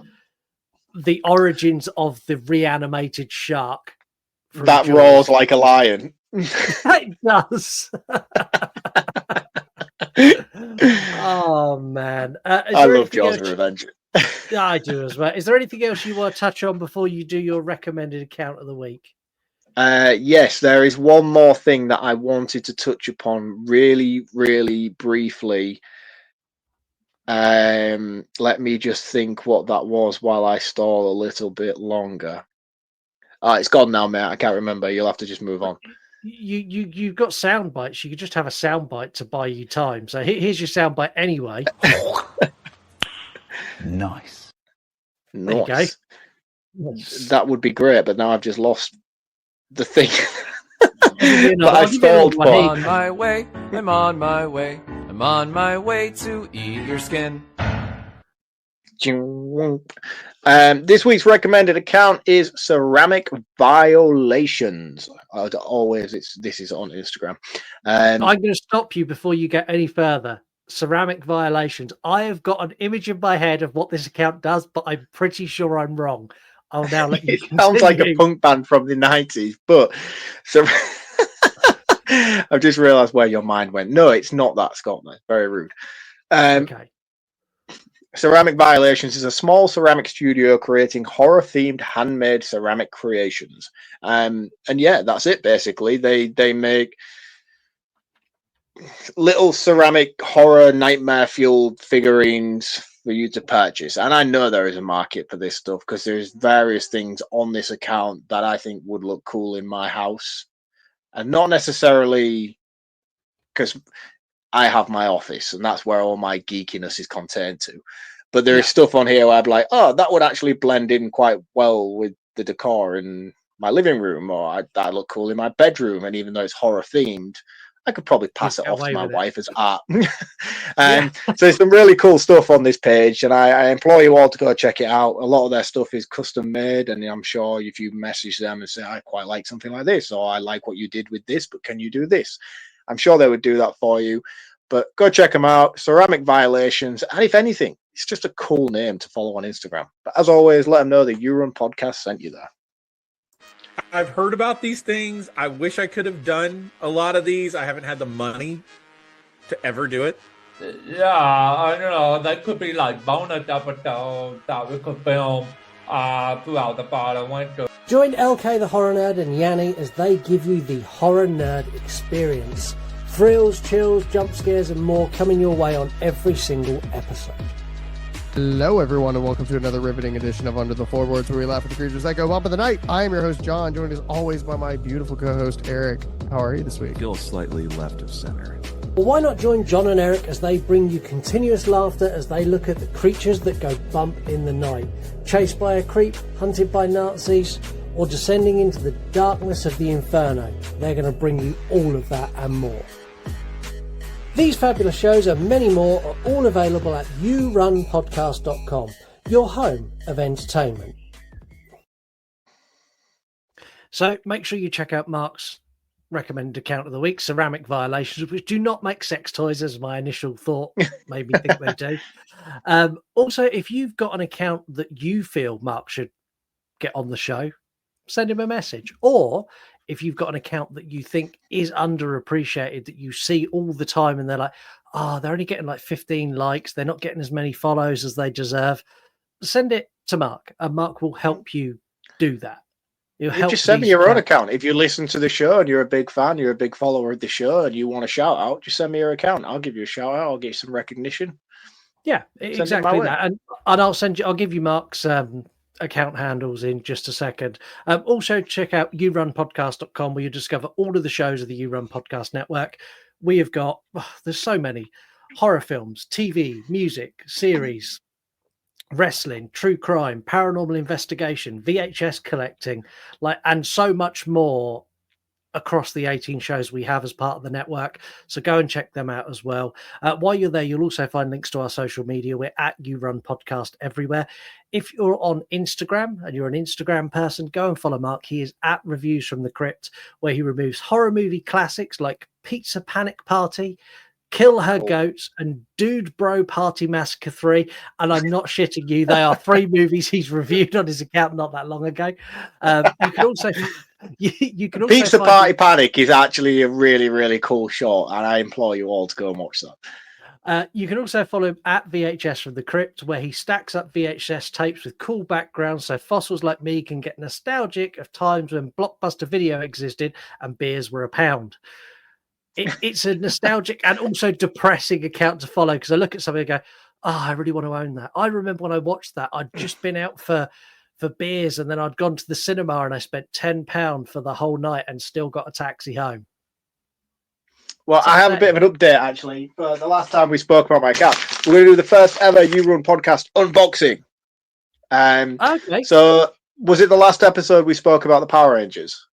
the origins of the reanimated shark. That roars like a lion. It does. Oh man, I love Jaws the Revenge. Yeah, I do as well. Is there anything else you want to touch on before you do your recommended account of the week? Yes, there is one more thing that I wanted to touch upon really, really briefly. Let me just think what that was while I stall a little bit longer. It's gone now, mate. I can't remember. You'll have to just move on. You've got sound bites. You could just have a sound bite to buy you time. So here's your sound bite anyway. Nice. There you go. That would be great, but now I've just lost the thing. But I stalled for. I'm on my way. I'm on my way. I'm on my way to eat your skin. This week's recommended account is Ceramic Violations. This is on Instagram. I'm going to stop you before you get any further. Ceramic Violations. I have got an image in my head of what this account does, but I'm pretty sure I'm wrong. I'll now let you. It sounds like a punk band from the 90s, but I've just realised where your mind went. No, it's not that, Scott. That's very rude. Okay. Ceramic Violations is a small ceramic studio creating horror-themed handmade ceramic creations. And yeah, that's it basically. They make little ceramic horror nightmare-fueled figurines for you to purchase. And I know there is a market for this stuff because there's various things on this account that I think would look cool in my house. And not necessarily because I have my office and that's where all my geekiness is contained to. But there is stuff on here where I'd be like, oh, that would actually blend in quite well with the decor in my living room, or that look cool in my bedroom. And even though it's horror themed, I could probably pass it off to my wife as art. So there's some really cool stuff on this page, and I implore you all to go check it out. A lot of their stuff is custom made, and I'm sure if you message them and say, I quite like something like this, or I like what you did with this, but can you do this? I'm sure they would do that for you. But go check them out, Ceramic Violations. And if anything, it's just a cool name to follow on Instagram. But as always, let them know the You Run podcast sent you there. I've heard about these things. I wish I could have done a lot of these. I haven't had the money to ever do it. Yeah, I don't know. That could be like bonus episodes that we could film throughout the bottom winter. Join LK the Horror Nerd and Yanni as they give you the Horror Nerd experience. Thrills, chills, jump scares and more coming your way on every single episode. Hello, everyone, and welcome to another riveting edition of Under the Floorboards, where we laugh at the creatures that go bump in the night. I am your host, John, joined as always by my beautiful co-host, Eric. How are you this week? Feel slightly left of center. Well, why not join John and Eric as they bring you continuous laughter as they look at the creatures that go bump in the night, chased by a creep, hunted by Nazis, or descending into the darkness of the inferno. They're going to bring you all of that and more. These fabulous shows and many more are all available at yourunpodcast.com, your home of entertainment. So make sure you check out Mark's recommended account of the week, Ceramic Violations, which do not make sex toys, as my initial thought made me think they do. Also, if you've got an account that you feel Mark should get on the show, send him a message. Or if you've got an account that you think is underappreciated, that you see all the time and they're like, oh, they're only getting like 15 likes, they're not getting as many follows as they deserve, send it to Mark and Mark will help you do that. Just send me your own account. If you listen to the show and you're a big fan, you're a big follower of the show and you want a shout out, just send me your account. I'll give you a shout out. I'll get you some recognition. Yeah, exactly that. And I'll give you Mark's account handles in just a second. Also check out yourunpodcast.com where you discover all of the shows of the You Run Podcast Network. We have got there's so many horror films, TV, music, series, wrestling, true crime, paranormal investigation, VHS collecting, and so much more across the 18 shows we have as part of the network. So go and check them out as well. While you're there, you'll also find links to our social media. We're at You Run Podcast everywhere. If you're on Instagram and you're an Instagram person, go and follow Mark. He is at Reviews from the Crypt, where he removes horror movie classics like Pizza Panic Party, Kill Her Goats, and Dude Bro Party Massacre 3. And I'm not shitting you. They are 3 movies he's reviewed on his account not that long ago. You can also... You can also Pizza Party Panic is actually a really, really cool short, and I implore you all to go and watch that. You can also follow him at VHS from the Crypt, where he stacks up VHS tapes with cool backgrounds so fossils like me can get nostalgic of times when Blockbuster Video existed and beers were £1. It's a nostalgic and also depressing account to follow, because I look at something and go, oh, I really want to own that. I remember when I watched that, I'd just been out for beers and then I'd gone to the cinema and I spent £10 for the whole night and still got a taxi home. Well, I have a bit of an update actually. For the last time we spoke about my cat, we're going to do the first ever You Run podcast unboxing. Okay. So was it the last episode we spoke about the Power Rangers?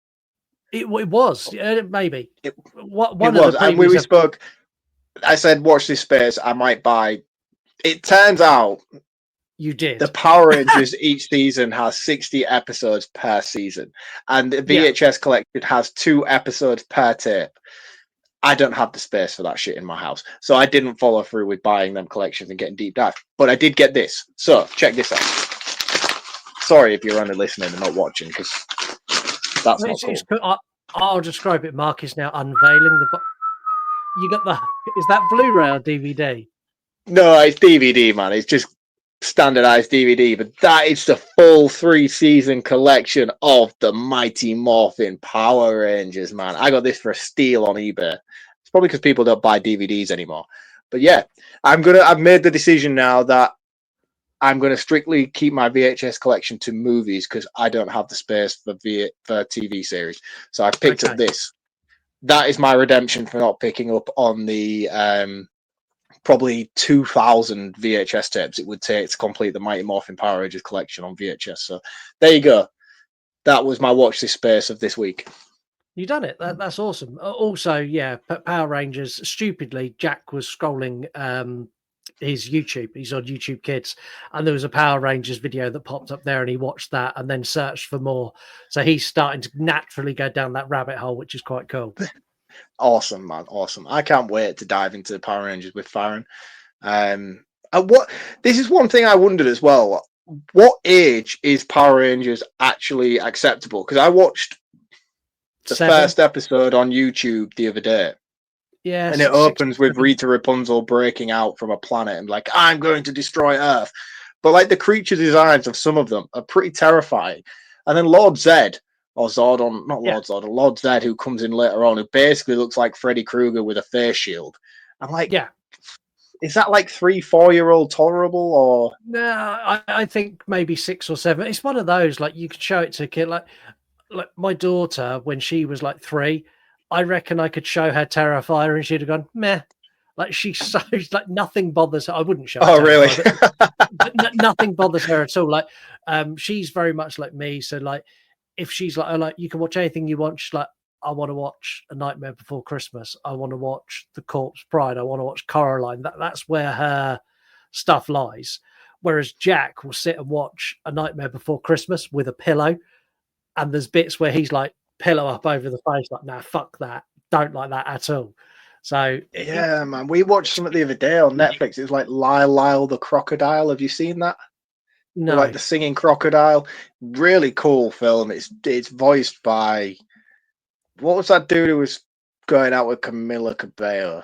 It was maybe. It was. And we spoke. I said, watch this space. I might buy. It turns out. You did. The Power Rangers each season has 60 episodes per season, and the VHS Collected has 2 episodes per tape. I don't have the space for that shit in my house, so I didn't follow through with buying them collections and getting deep dive. But I did get this. So check this out. Sorry if you're only listening and not watching, because that's not cool. I'll describe it. Mark is now unveiling the. You got the. Is that Blu-ray or DVD? No, it's DVD, man. It's just standardized DVD, but that is the full 3-season collection of the Mighty Morphin Power Rangers, man. I got this for a steal on eBay. It's probably because people don't buy DVDs anymore. But yeah, I've made the decision now that I'm going to strictly keep my VHS collection to movies because I don't have the space for TV series. So I picked up this. That is my redemption for not picking up on the probably 2,000 VHS tapes it would take to complete the Mighty Morphin Power Rangers collection on VHS. So there you go. That was my watch this space of this week. You done it. That's awesome. Also, yeah, Power Rangers. Stupidly, Jack was scrolling his YouTube. He's on YouTube Kids, and there was a Power Rangers video that popped up there, and he watched that and then searched for more. So he's starting to naturally go down that rabbit hole, which is quite cool. Awesome, man. Awesome. I can't wait to dive into Power Rangers with Farron. This is one thing I wondered as well. What age is Power Rangers actually acceptable? Because I watched the first episode on YouTube the other day. Yeah. And it opens with Rita Rapunzel breaking out from a planet and like, I'm going to destroy Earth. But like the creature designs of some of them are pretty terrifying. And then Lord Zed, or Zordon, not Lord Zordon, Lord Zed, who comes in later on, who basically looks like Freddy Krueger with a face shield. I'm like, is that like 3-4-year-old tolerable or? No, I think maybe 6 or 7. It's one of those, like you could show it to a kid. Like my daughter, when she was like 3, I reckon I could show her Terrifier and she'd have gone, meh. Like she's so, like nothing bothers her. I wouldn't show her. Oh, really? But nothing bothers her at all. Like she's very much like me. So like, if she's like, oh, like you can watch anything you want, she's like, I want to watch A Nightmare Before Christmas. I want to watch The Corpse Bride. I want to watch Coraline. That's where her stuff lies. Whereas Jack will sit and watch A Nightmare Before Christmas with a pillow. And there's bits where he's like, pillow up over the face, like, nah, fuck that. Don't like that at all. So yeah, man. We watched something the other day on Netflix. It's like Lyle the Crocodile. Have you seen that? No. Like the singing crocodile. Really cool film. It's voiced by, what was that dude who was going out with Camila Cabello?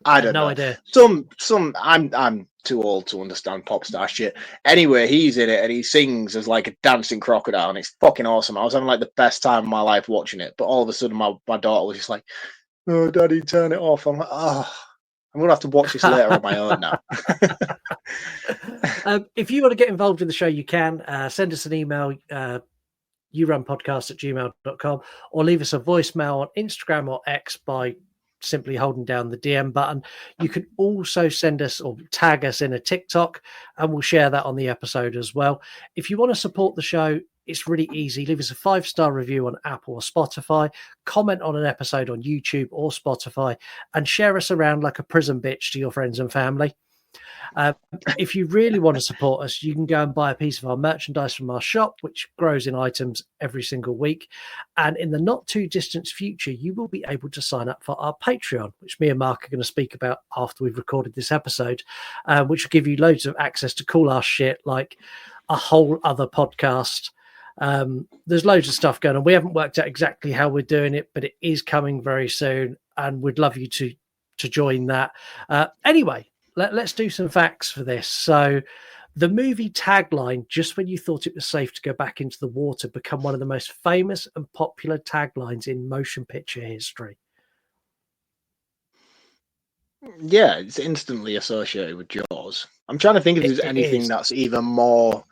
I don't know. No idea. I'm too old to understand pop star shit. Anyway, he's in it and he sings as like a dancing crocodile, and it's fucking awesome. I was having like the best time of my life watching it, but all of a sudden my daughter was just like, "Oh, Daddy, turn it off." I'm like, "Oh, I'm gonna have to watch this later on my own now." If you want to get involved in the show, you can send us an email, yourunpodcast@gmail.com, or leave us a voicemail on Instagram or X by simply holding down the DM button. You can also send us or tag us in a TikTok, and we'll share that on the episode as well. If you want to support the show, it's really easy. Leave us a 5-star review on Apple or Spotify, comment on an episode on YouTube or Spotify, and share us around like a prison bitch to your friends and family. If you really want to support us, you can go and buy a piece of our merchandise from our shop, which grows in items every single week. And in the not too distant future, you will be able to sign up for our Patreon, which me and Mark are going to speak about after we've recorded this episode, which will give you loads of access to cool ass shit like a whole other podcast. There's loads of stuff going on. We haven't worked out exactly how we're doing it, but it is coming very soon, and we'd love you to join that. Anyway, let's do some facts for this. So the movie tagline, "Just when you thought it was safe to go back into the water," become one of the most famous and popular taglines in motion picture history. Yeah, it's instantly associated with Jaws. I'm trying to think if there's anything that's even more.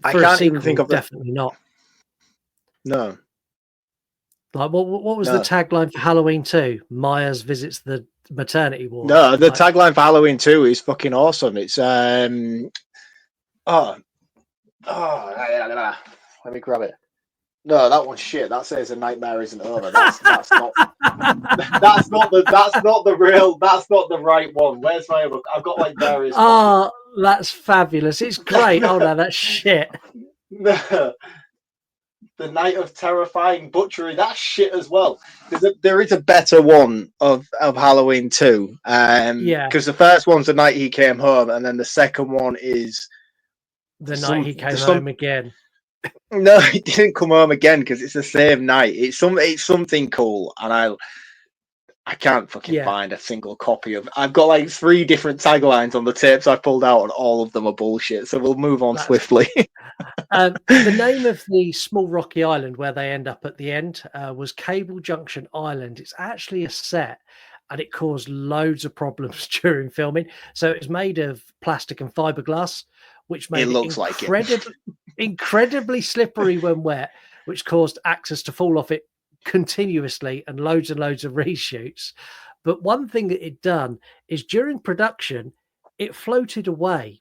I can't even think of definitely not. No. Like what was the tagline for Halloween 2? Myers visits the maternity ward. No, the tagline for Halloween 2 is fucking awesome. It's let me grab it. No, that one's shit. That says a nightmare isn't over. That's not that's not the right one. Where's my book? I've got like various. Oh, that's fabulous. It's great. Oh no, that's shit. The Night of Terrifying Butchery, that's shit as well. There is a better one of Halloween 2. Because the first one's the night he came home, and then the second one is the night he came home again. No, he didn't come home again because it's the same night. It's something cool, and I can't fucking Yeah. find a single copy of. I've got like 3 different taglines on the tapes I've pulled out, and all of them are bullshit. So we'll move on swiftly. The name of the small rocky island where they end up at the end was Cable Junction Island. It's actually a set, and it caused loads of problems during filming. So it was made of plastic and fiberglass, which made It looks like it. incredibly slippery when wet, which caused actors to fall off it continuously and loads of reshoots. But one thing that it done is during production, it floated away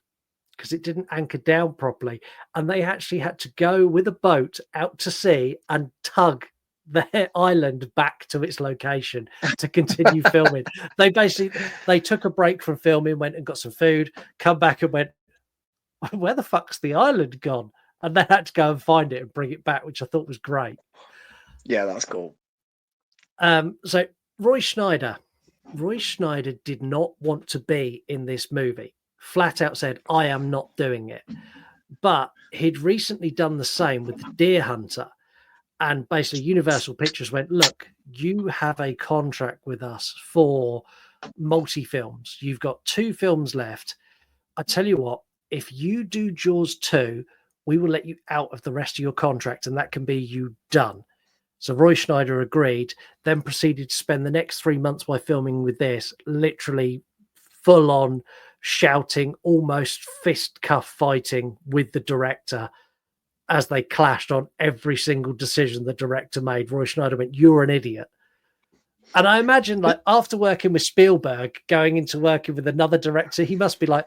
because it didn't anchor down properly, and they actually had to go with a boat out to sea and tug the island back to its location to continue filming. They took a break from filming, went and got some food, come back and went, where the fuck's the island gone? And they had to go and find it and bring it back, which I thought was great. Yeah, that's cool. So Roy Schneider did not want to be in this movie. Flat out said, I am not doing it. But he'd recently done the same with The Deer Hunter. And basically Universal Pictures went, look, you have a contract with us for multi-films. You've got 2 films left. I tell you what, if you do Jaws 2, we will let you out of the rest of your contract, and that can be you done. So Roy Schneider agreed, then proceeded to spend the next 3 months while filming with this, literally full on shouting, almost fist cuff fighting with the director as they clashed on every single decision the director made. Roy Schneider went, you're an idiot. And I imagine, like, after working with Spielberg, going into working with another director, he must be like,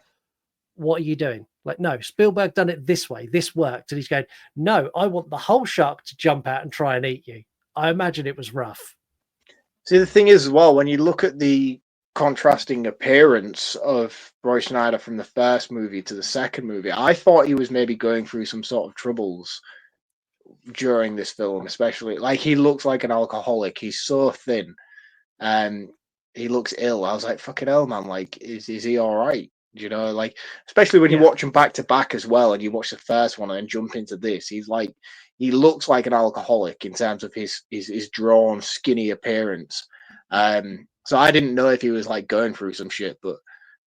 what are you doing? Like, no, Spielberg done it this way. This worked. And he's going, no, I want the whole shark to jump out and try and eat you. I imagine it was rough. See, the thing is, as well, when you look at the contrasting appearance of Roy Schneider from the first movie to the second movie, I thought he was maybe going through some sort of troubles during this film, especially. Like, he looks like an alcoholic. He's so thin. And he looks ill. I was like, fucking hell, man. Like, is he all right? You know, like, especially when you watch him back to back as well, and you watch the first one and then jump into this, he looks like an alcoholic in terms of his drawn, skinny appearance. So I didn't know if he was like going through some shit, but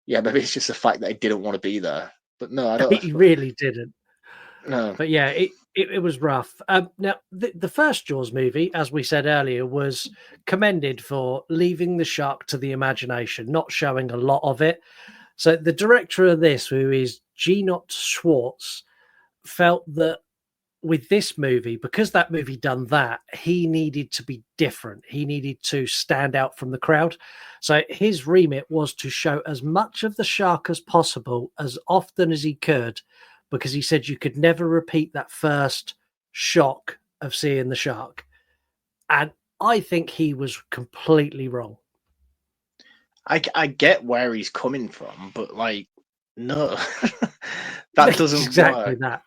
yeah, maybe it's just the fact that he didn't want to be there. But no, I don't. He really didn't. No, but yeah, it was rough. Now, the first Jaws movie, as we said earlier, was commended for leaving the shark to the imagination, not showing a lot of it. So the director of this, who is Ginot Schwartz, felt that with this movie, because that movie done that, he needed to be different. He needed to stand out from the crowd. So his remit was to show as much of the shark as possible, as often as he could, because he said you could never repeat that first shock of seeing the shark. And I think he was completely wrong. I get where he's coming from, but like, no, that doesn't exactly work.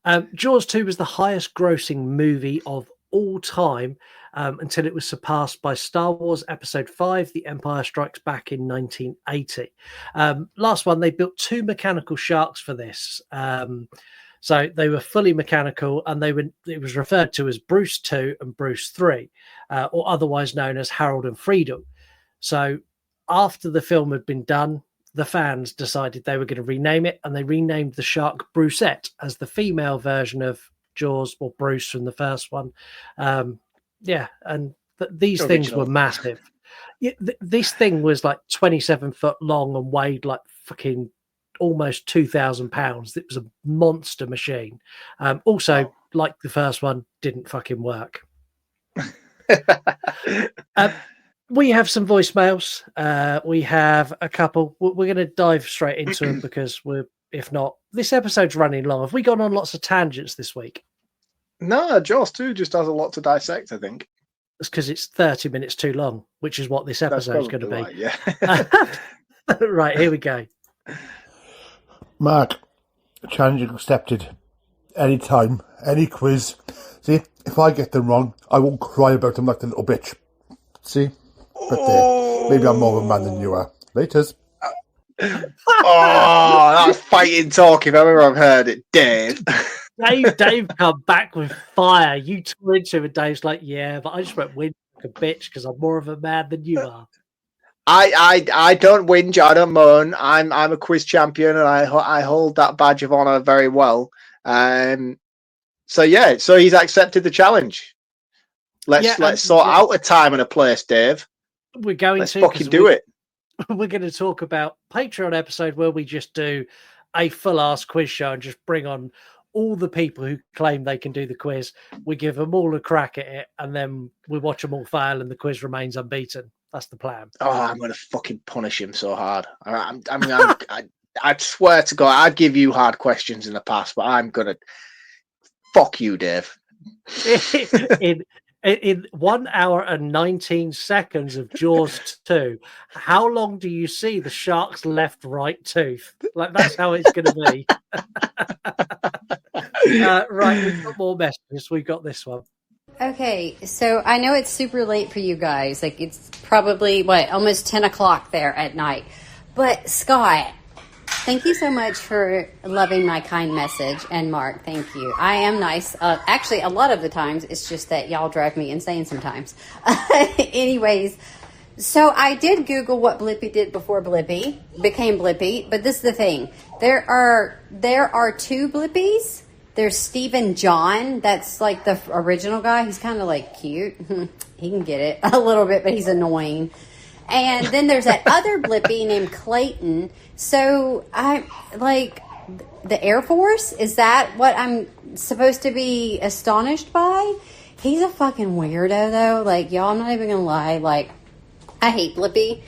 That. Jaws 2 was the highest grossing movie of all time until it was surpassed by Star Wars Episode 5, The Empire Strikes Back in 1980. Last one, they built 2 mechanical sharks for this. So they were fully mechanical, and it was referred to as Bruce 2 and Bruce 3, or otherwise known as Harold and Friedel. So after the film had been done, the fans decided they were going to rename it, and they renamed the shark Brucette as the female version of Jaws, or Bruce from the first one. And these things were massive. This thing was like 27 foot long and weighed like fucking almost 2,000 pounds. It was a monster machine. Also, like the first one, didn't fucking work. We have some voicemails. We have a couple. We're going to dive straight into them because if not, this episode's running long. Have we gone on lots of tangents this week? No, Jaws 2 just has a lot to dissect, I think. It's because it's 30 minutes too long, which is what this episode's going to be. Right, yeah. Right, here we go. Mark, challenge accepted. Anytime, any quiz. See, if I get them wrong, I won't cry about them like the little bitch. See? But maybe I'm more of a man than you are. Laters. Oh, that's fighting talk if ever I've heard it, Dave. Dave come back with fire. You tore into him, and Dave's like, yeah, but I just went win a bitch because I'm more of a man than you are. I don't whinge, I don't moan. I'm a quiz champion, and I hold that badge of honor very well. So he's accepted the challenge. Let's sort out a time and a place, Dave. We're going Let's to fucking do it. We're going to talk about Patreon episode where we just do a full ass quiz show and just bring on all the people who claim they can do the quiz. We give them all a crack at it, and then we watch them all fail, and the quiz remains unbeaten. That's the plan. Oh, I'm gonna fucking punish him so hard. I swear to God, I'd give you hard questions in the past, but I'm gonna fuck you, Dave. In 1 hour and 19 seconds of Jaws 2, how long do you see the shark's right tooth? Like, that's how it's going to be. Right, we've got more messages. We've got this one. Okay, so I know it's super late for you guys. Like, it's probably, almost 10 o'clock there at night. But, Scott, thank you so much for loving my kind message. And Mark, thank you. I am nice. Actually, a lot of the times, it's just that y'all drive me insane sometimes. Anyways, so I did Google what Blippi did before Blippi became Blippi. But this is the thing. There are 2 Blippies. There's Stephen John. That's like the original guy. He's kind of like cute. He can get it a little bit, but he's annoying. And then there's that other Blippi named Clayton. So I like the Air Force. Is that what I'm supposed to be astonished by? He's a fucking weirdo though. Like, y'all, I'm not even gonna lie. Like, I hate Blippi,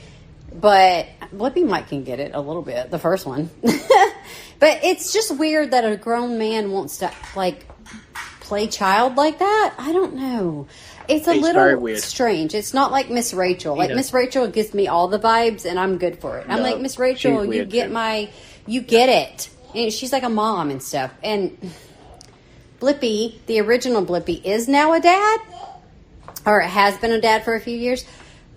but Blippi might can get it a little bit. The first one. But it's just weird that a grown man wants to, like, play child like that. I don't know. It's little strange. It's not like Miss Rachel. Like, Miss Rachel gives me all the vibes, and I'm good for it. I'm like, Miss Rachel, you get it. And she's like a mom and stuff. And Blippi, the original Blippi, is now a dad. Or has been a dad for a few years.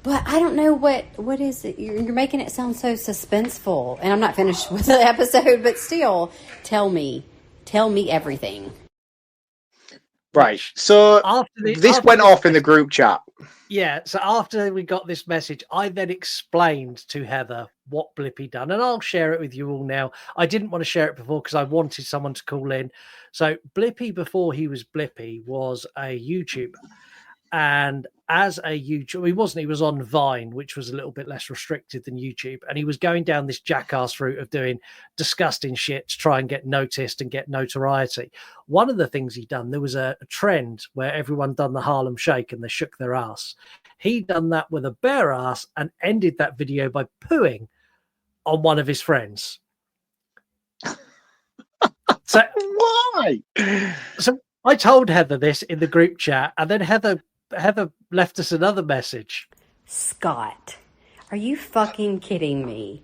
But I don't know what is it. You're making it sound so suspenseful. And I'm not finished with the episode, but still, tell me everything. Right. So this went off in the group chat. Yeah. So after we got this message, I then explained to Heather what Blippi done, and I'll share it with you all now. I didn't want to share it before because I wanted someone to call in. So Blippi, before he was Blippi, was a YouTuber. And as a YouTuber, he was on Vine, which was a little bit less restricted than YouTube. And he was going down this jackass route of doing disgusting shit to try and get noticed and get notoriety. One of the things he'd done, there was a trend where everyone done the Harlem Shake and they shook their ass. He'd done that with a bare ass and ended that video by pooing on one of his friends. So why? So I told Heather this in the group chat, and then Heather left us another message. Scott, are you fucking kidding me?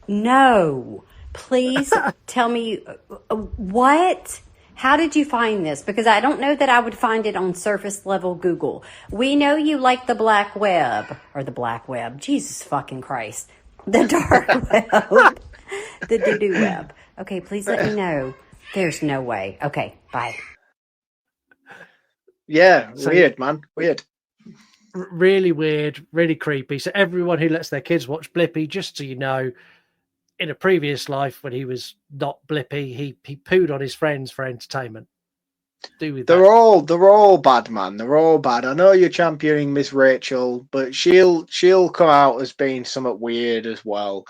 No. Please tell me what? How did you find this? Because I don't know that I would find it on surface level Google. We know you like the black web. Or the black web. Jesus fucking Christ. The dark web. The doo-doo web. Okay, please let me know. There's no way. Okay, bye. Yeah, weird, man. Weird. Really weird, really creepy. So everyone who lets their kids watch Blippi, just so you know, in a previous life when he was not Blippi, he pooed on his friends for entertainment. They're all bad, man. They're all bad. I know you're championing Miss Rachel, but she'll come out as being somewhat weird as well.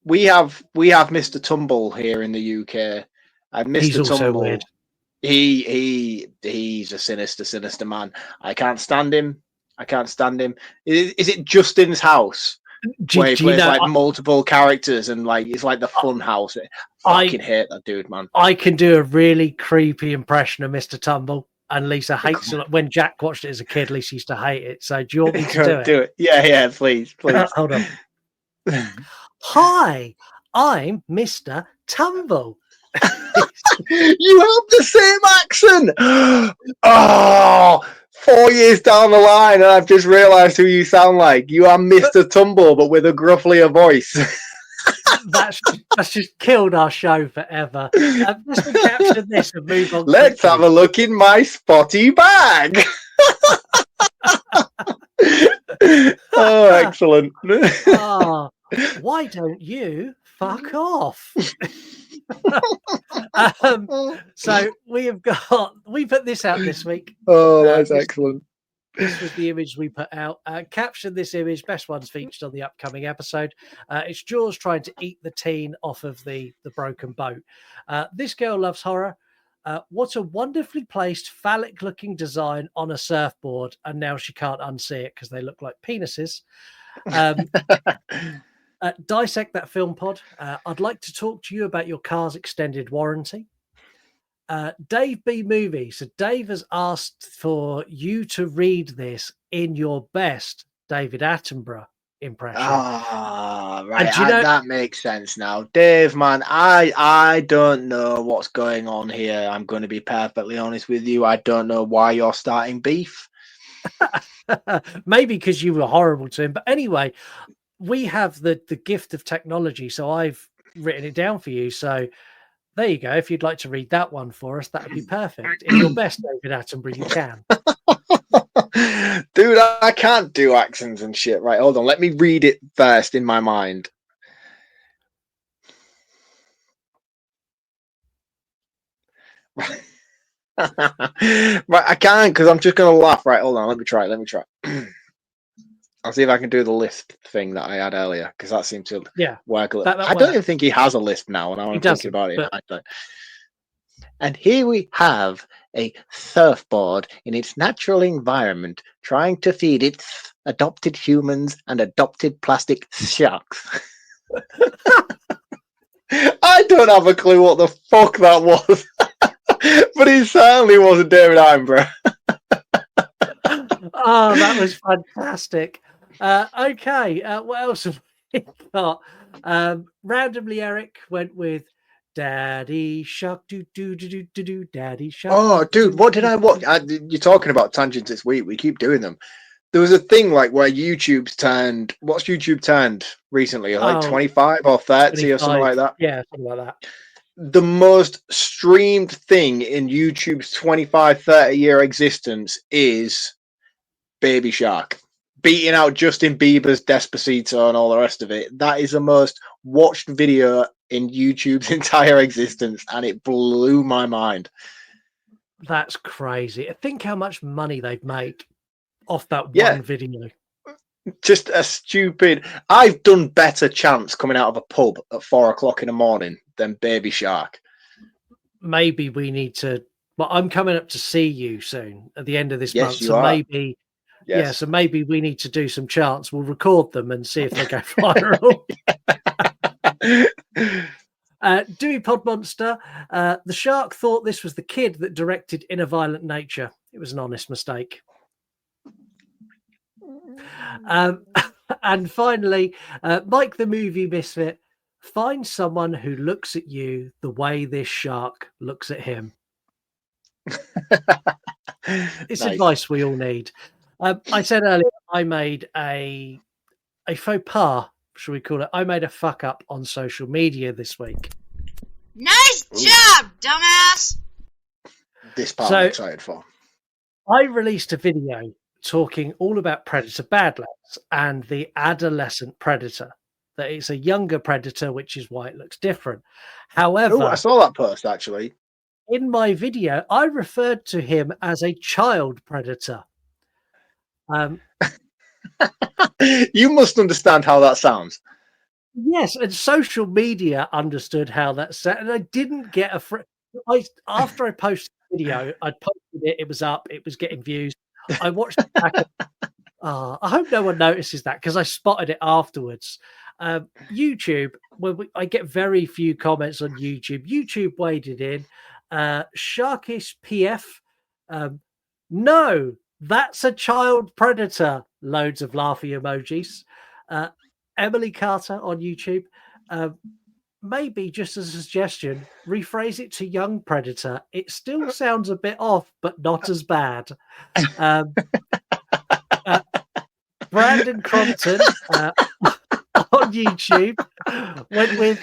We have Mr. Tumble here in the UK, and Mr. He's also Tumble. Weird. He's a sinister man. I can't stand him. Is it Justin's house where he plays like multiple characters and like it's like the fun house? I fucking hate that dude, man. I can do a really creepy impression of Mr. Tumble, and Lisa hates it. When Jack watched it as a kid, Lisa used to hate it. So do you want me to do it? Yeah, please. Hold on. Hi, I'm Mr. Tumble. You have the same accent. Oh, 4 years down the line, and I've just realised who you sound like. You are Mr. Tumble, but with a grufflier voice. That's just killed our show forever. Let's capture this and move on. Let's have a look in my spotty bag. Oh, excellent. Ah, why don't you fuck off? So we put this out this week. Oh, that's This excellent. was the image we put out. Caption this image. Best ones featured on the upcoming episode. It's Jaws trying to eat the teen off of the broken boat. This girl loves horror. What a wonderfully placed phallic-looking design on a surfboard, and now she can't unsee it because they look like penises. Dissect that film pod. I'd like to talk to you about your car's extended warranty. Dave B. Movie. So Dave has asked for you to read this in your best David Attenborough impression. Ah, right. And do you know- That makes sense now. Dave, man, I don't know what's going on here. I'm going to be perfectly honest with you. I don't know why you're starting beef. Maybe because you were horrible to him. But anyway, we have the gift of technology. So I've written it down for you. So there you go. If you'd like to read that one for us, that would be perfect. In your best David Attenborough, you can. Dude, I can't do accents and shit. Right, hold on. Let me read it first in my mind. Right, I can't because I'm just going to laugh. Right, hold on. Let me try. I'll see if I can do the lisp thing that I had earlier because that seemed to work a little. I don't even think he has a lisp now. And I'm thinking about it. And here we have a surfboard in its natural environment trying to feed its adopted humans and adopted plastic sharks. I don't have a clue what the fuck that was, but it certainly wasn't David Attenborough. Oh, that was fantastic. Okay, what else have we got? Randomly, Eric went with Daddy Shark, do Daddy Shark. Oh, dude, what did I watch? You're talking about tangents this week. We keep doing them. There was a thing like where YouTube's turned. What's YouTube turned recently? Like 25 or 30 25, or something like that. Yeah, something like that. The most streamed thing in YouTube's 25, 30-year existence is Baby Shark. Beating out Justin Bieber's Despacito and all the rest of it. That is the most watched video in YouTube's entire existence, and it blew my mind. That's crazy. Think how much money they've made off that one video. Just a stupid. I've done better chants coming out of a pub at 4 o'clock in the morning than Baby Shark. Maybe we need to. Well, I'm coming up to see you soon at the end of this month, you so are. maybe. Yes. Yeah, so maybe we need to do some chants. We'll record them and see if they go viral. Dewey Pod Monster. The shark thought this was the kid that directed In a Violent Nature. It was an honest mistake. And finally, Mike the Movie Misfit. Find someone who looks at you the way this shark looks at him. It's Nice. advice we all need. I said earlier I made a faux pas, should we call it? I made a fuck up on social media this week. Nice job, dumbass! This part I'm excited for. I released a video talking all about Predator Badlands and the adolescent predator. That it's a younger predator, which is why it looks different. However, I saw that post actually. In my video, I referred to him as a child predator. You must understand how that sounds. Yes, and social media understood how that sounded. And I didn't get after I posted the video, I posted it, it was up, it was getting views. I watched it back. I hope no one notices that because I spotted it afterwards. YouTube, I get very few comments on YouTube. YouTube waded in. Sharkish PF. No, that's a child predator. Loads of laughy emojis. Emily Carter on YouTube. Maybe just as a suggestion, rephrase it to young predator. It still sounds a bit off, but not as bad. Brandon Crompton on YouTube went with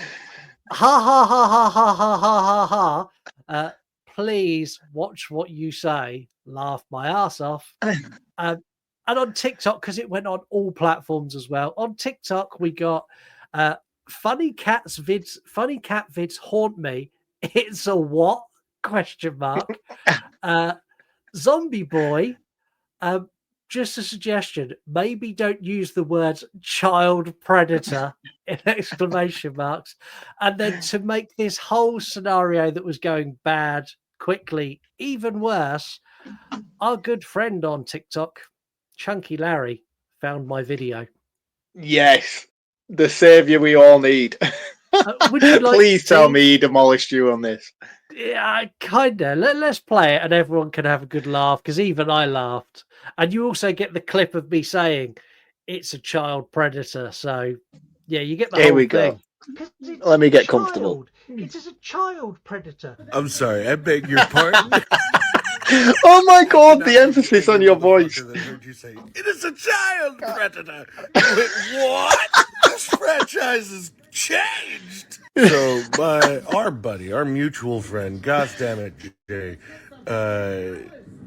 ha ha ha ha ha ha ha ha ha. Please watch what you say. Laugh my ass off. And on TikTok, because it went on all platforms as well. On TikTok, we got funny cat vids haunt me. It's a what? Question mark. Zombie boy. Just a suggestion. Maybe don't use the words child predator in exclamation marks. And then to make this whole scenario that was going bad quickly even worse, our good friend on TikTok, Chunky Larry, found my video. Yes, the savior we all need. Would you like Please to tell see- me he demolished you on this. Yeah, kinda. Let's play it, and everyone can have a good laugh because even I laughed. And you also get the clip of me saying it's a child predator. So yeah, you get the Here whole we go. thing. Let me get comfortable. It is a child predator. I'm sorry, I beg your pardon. Oh my god, the emphasis on your voice. That heard you say, it is a child predator. I went, what? This franchise has changed. So our mutual friend, gosh damn it, Jay,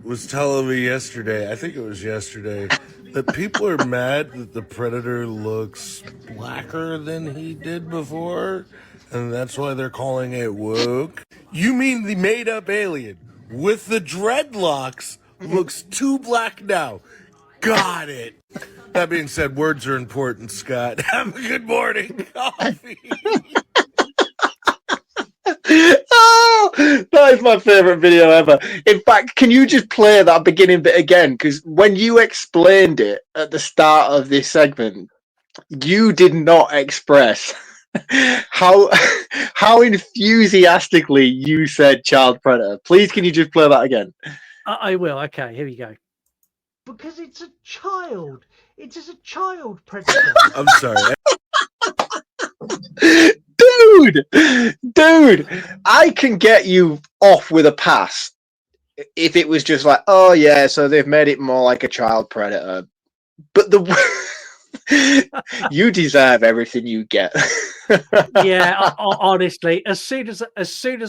was telling me yesterday, I think it was yesterday, that people are mad that the Predator looks blacker than he did before, and that's why they're calling it woke. You mean the made-up alien with the dreadlocks looks too black now? Got it. That being said, words are important, Scott. Have a good morning. Coffee. Oh, that is my favorite video ever. In fact, can you just play that beginning bit again? Because when you explained it at the start of this segment, you did not express how enthusiastically you said child predator. Please, can you just play that again? I will. Okay, here we go. Because it's a child. It is a child predator. I'm sorry. Dude, I can get you off with a pass if it was just like, oh yeah, so they've made it more like a child predator. But you deserve everything you get. Yeah, honestly, as soon as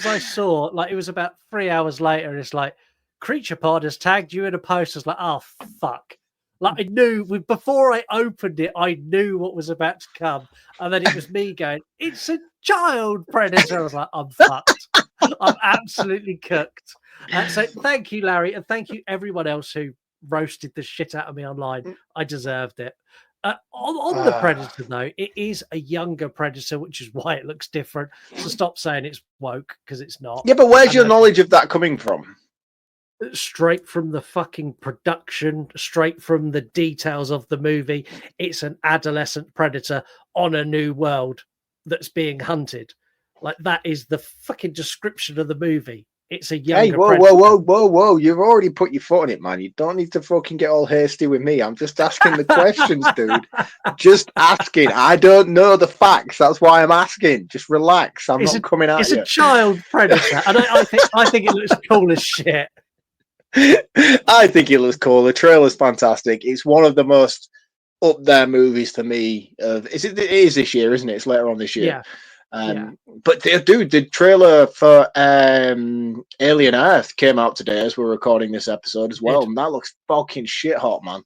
I saw, like, it was about 3 hours later, and it's like, Creature Pod has tagged you in a post. I was like, oh fuck. Like, I knew before I opened it, I knew what was about to come, and then it was me going, "It's a child predator." I was like, "I'm fucked. I'm absolutely cooked." So, thank you, Larry, and thank you everyone else who roasted the shit out of me online. I deserved it. On the predator, though, it is a younger predator, which is why it looks different. So stop saying it's woke, because it's not. Yeah, but where's your knowledge of that coming from? Straight from the fucking production, straight from the details of the movie. It's an adolescent predator on a new world that's being hunted. Like, that is the fucking description of the movie. It's a younger predator. Whoa. You've already put your foot in it, man. You don't need to fucking get all hasty with me. I'm just asking the questions, dude. Just asking. I don't know the facts. That's why I'm asking. Just relax. I'm not coming at you. It's a child predator. And I think it looks cool as shit. I think it looks cool. The trailer's fantastic. It's one of the most up there movies for me. It is this year, isn't it? It's later on this year. Yeah. But dude, the trailer for Alien Earth came out today as we're recording this episode as well, and that looks fucking shit hot, man.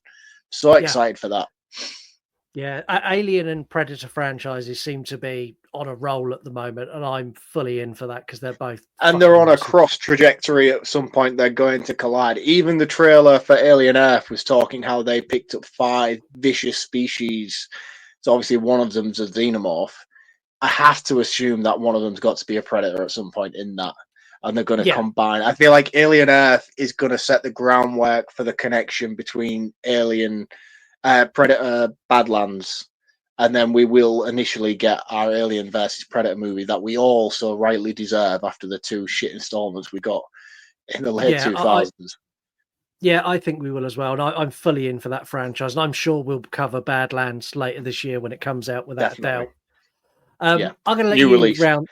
So excited for that. Yeah, Alien and Predator franchises seem to be on a roll at the moment, and I'm fully in for that because they're both. And they're on a cross trajectory. At some point, they're going to collide. Even the trailer for Alien Earth was talking how they picked up 5 vicious species. So obviously, one of them's a xenomorph. I have to assume that one of them's got to be a predator at some point in that, and they're going to combine. I feel like Alien Earth is going to set the groundwork for the connection between Alien, Predator, Badlands, and then we will initially get our Alien versus Predator movie that we all so rightly deserve after the 2 shit installments we got in the late 2000s. I think we will as well, and I'm fully in for that franchise, and I'm sure we'll cover Badlands later this year when it comes out, without a doubt. I'm going to let you round.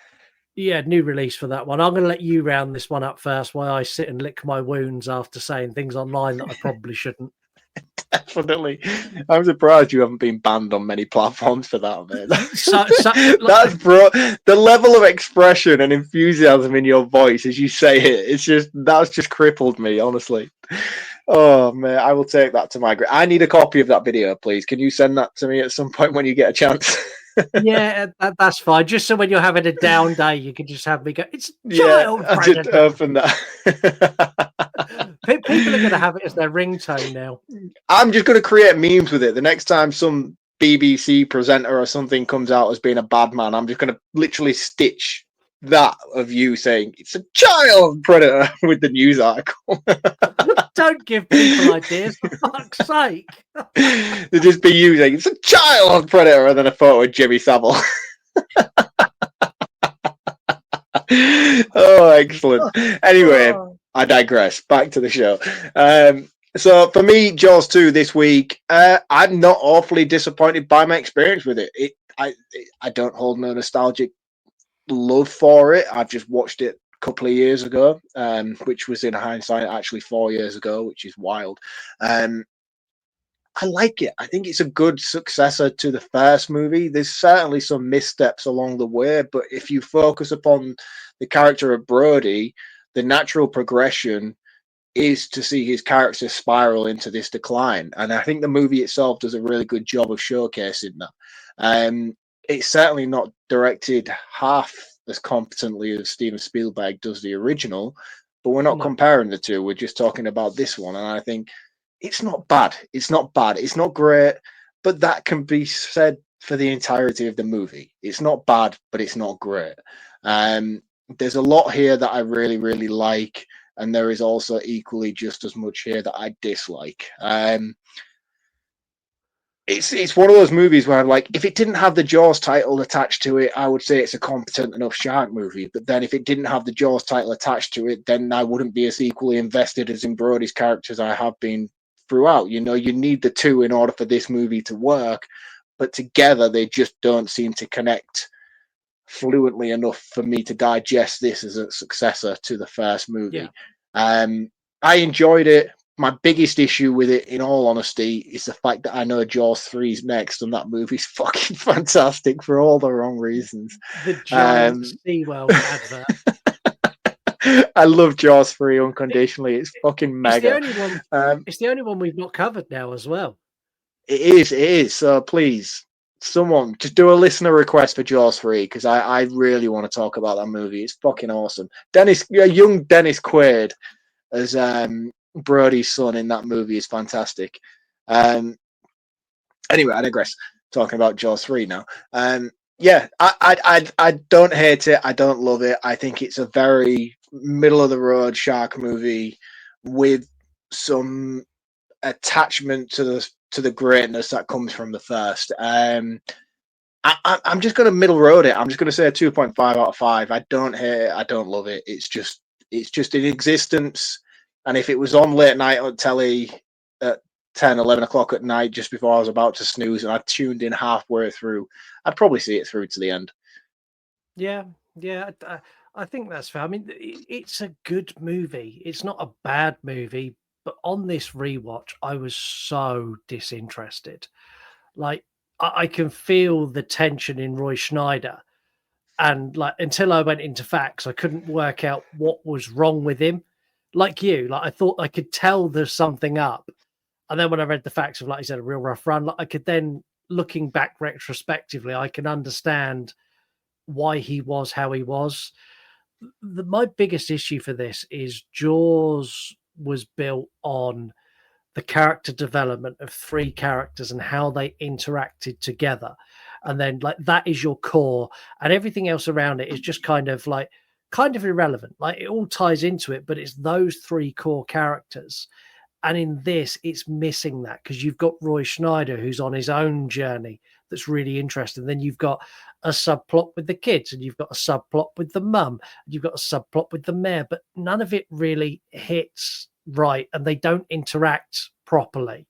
Yeah, new release for that one. I'm going to let you round this one up first while I sit and lick my wounds after saying things online that I probably shouldn't. Definitely. I'm surprised you haven't been banned on many platforms for that, man. That's the level of expression and enthusiasm in your voice as you say it. That's just crippled me, honestly. Oh man, I will take that to my grave. I need a copy of that video, please. Can you send that to me at some point when you get a chance? Yeah, that's fine. Just so when you're having a down day, you can just have me go, it's Yeah, child I just predator. open that. People are going to have it as their ringtone now. I'm just going to create memes with it. The next time some BBC presenter or something comes out as being a bad man, I'm just going to literally stitch that of you saying it's a child predator with the news article. Don't give people ideas, for fuck's sake. It'd just be you saying it's a child predator and then a photo of Jimmy Savile. Oh, excellent. Anyway, I digress. Back to the show. So for me, Jaws 2 this week, I'm not awfully disappointed by my experience with it. I don't hold no nostalgic love for it. I've just watched it a couple of years ago, which was in hindsight actually 4 years ago, which is wild. I like it. I think it's a good successor to the first movie. There's certainly some missteps along the way, but if you focus upon the character of Brody, the natural progression is to see his character spiral into this decline. And I think the movie itself does a really good job of showcasing that. It's certainly not directed half as competently as Steven Spielberg does the original, but we're not comparing the two. We're just talking about this one. And I think it's not bad. It's not bad. It's not great, but that can be said for the entirety of the movie. It's not bad, but it's not great. There's a lot here that I really, really like, and there is also equally just as much here that I dislike. It's one of those movies where I'm like, if it didn't have the Jaws title attached to it, I would say it's a competent enough shark movie. But then if it didn't have the Jaws title attached to it, then I wouldn't be as equally invested as in Brody's character as I have been throughout. You know, you need the two in order for this movie to work, but together they just don't seem to connect fluently enough for me to digest this as a successor to the first movie. I enjoyed it. My biggest issue with it, in all honesty, is the fact that I know Jaws 3 is next, and that movie's fucking fantastic for all the wrong reasons. The giant SeaWorld advert. I love Jaws 3 unconditionally. It's fucking mega. It's the only one we've not covered now as well. It is. So please, someone just do a listener request for Jaws 3, because I really want to talk about that movie. It's fucking awesome. Young Dennis Quaid as Brody's son in that movie is fantastic. Anyway, I digress. Talking about Jaws 3 now. I don't hate it. I don't love it. I think it's a very middle of the road shark movie with some attachment to the greatness that comes from the first. I'm just going to middle road it. I'm just going to say a 2.5 out of 5. I don't hate it. I don't love it. It's just in existence. And if it was on late night on telly at 10, 11 o'clock at night, just before I was about to snooze, and I tuned in halfway through, I'd probably see it through to the end. Yeah. I think that's fair. I mean, it's a good movie. It's not a bad movie, but on this rewatch, I was so disinterested. Like, I can feel the tension in Roy Schneider. And like, until I went into facts, I couldn't work out what was wrong with him. Like you, like I thought I could tell there's something up. And then when I read the facts of, like you said, a real rough run, like I could then, looking back retrospectively, I can understand why he was how he was. My biggest issue for this is Jaws was built on the character development of three characters and how they interacted together. And then like that is your core, and everything else around it is just kind of irrelevant. Like it all ties into it, but it's those three core characters. And in this, it's missing that because you've got Roy Schneider, who's on his own journey that's really interesting. Then you've got a subplot with the kids, and you've got a subplot with the mum, and you've got a subplot with the mayor, but none of it really hits right, and they don't interact properly.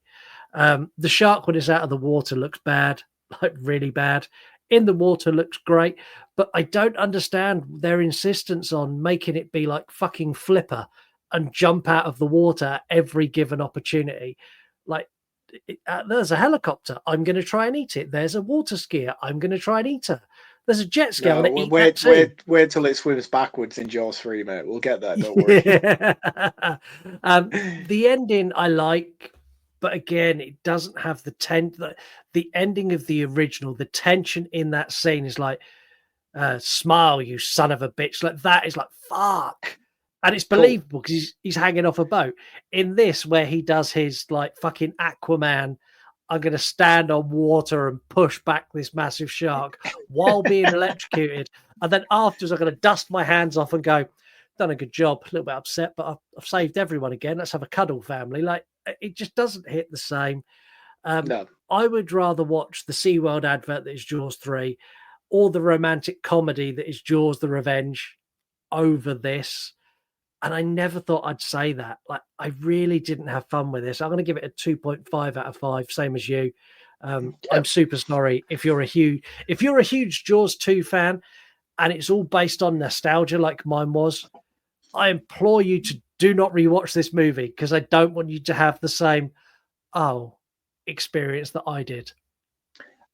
The shark, when it's out of the water, looks bad, like really bad. In the water looks great, but I don't understand their insistence on making it be like fucking Flipper and jump out of the water every given opportunity. Like, there's a helicopter, I'm going to try and eat it. There's a water skier, I'm going to try and eat her. There's a jet ski. I'm No, going to eat that too. wait till it swims backwards in Jaws 3, mate. We'll get there. Don't worry. The ending I like, but again, it doesn't have the ending of the original. The tension in that scene is like, smile, you son of a bitch. Like that is like, fuck. And it's believable because he's hanging off a boat. In this, where he does his like fucking Aquaman, I'm going to stand on water and push back this massive shark while being electrocuted. And then afterwards, I'm going to dust my hands off and go, done a good job. A little bit upset, but I've saved everyone again. Let's have a cuddle, family. Like, it just doesn't hit the same. No. I would rather watch the SeaWorld advert that is Jaws 3 or the romantic comedy that is Jaws the Revenge over this. And I never thought I'd say that. Like, I really didn't have fun with this. I'm going to give it a 2.5 out of 5, same as you. I'm super sorry if you're a huge Jaws 2 fan and it's all based on nostalgia like mine was. I implore you to do not rewatch this movie because I don't want you to have the same experience that I did.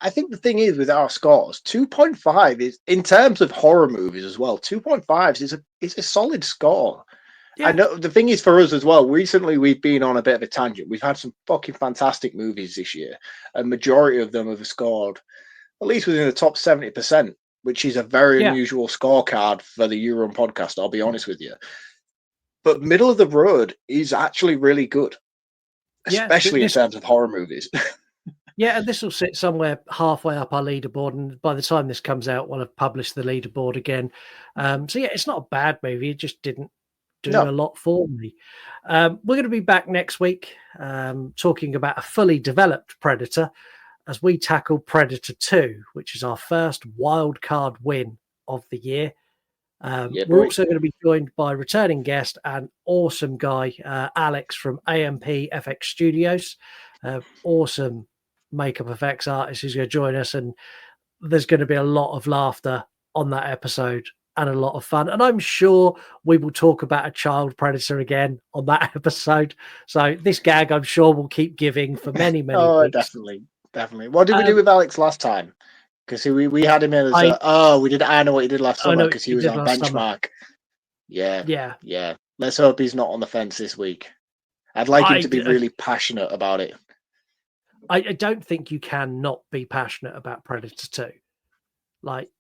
I think the thing is with our scores, 2.5 is, in terms of horror movies as well, 2.5 is a solid score. Yeah. I know the thing is for us as well, recently we've been on a bit of a tangent. We've had some fucking fantastic movies this year. A majority of them have scored at least within the top 70%, which is a very unusual scorecard for the Euron podcast, I'll be honest with you. But middle of the road is actually really good, especially in terms of horror movies. Yeah, and this will sit somewhere halfway up our leaderboard, and by the time this comes out, we'll have published the leaderboard again. So yeah, it's not a bad movie. It just didn't do a lot for me. We're going to be back next week talking about a fully developed Predator as we tackle Predator 2, which is our first wild card win of the year. We're also going to be joined by returning guest and awesome guy, Alex from AMP FX Studios. Awesome makeup effects artist who's going to join us, and there's going to be a lot of laughter on that episode and a lot of fun, and I'm sure we will talk about a child predator again on that episode. So this gag, I'm sure, will keep giving for many weeks. Definitely. What did we do with Alex last time? Because we had him in as we did. I know what he did last summer because he was on Benchmark. Yeah. Let's hope he's not on the fence this week. I'd like him to be really passionate about it. I don't think you can not be passionate about Predator 2. Like,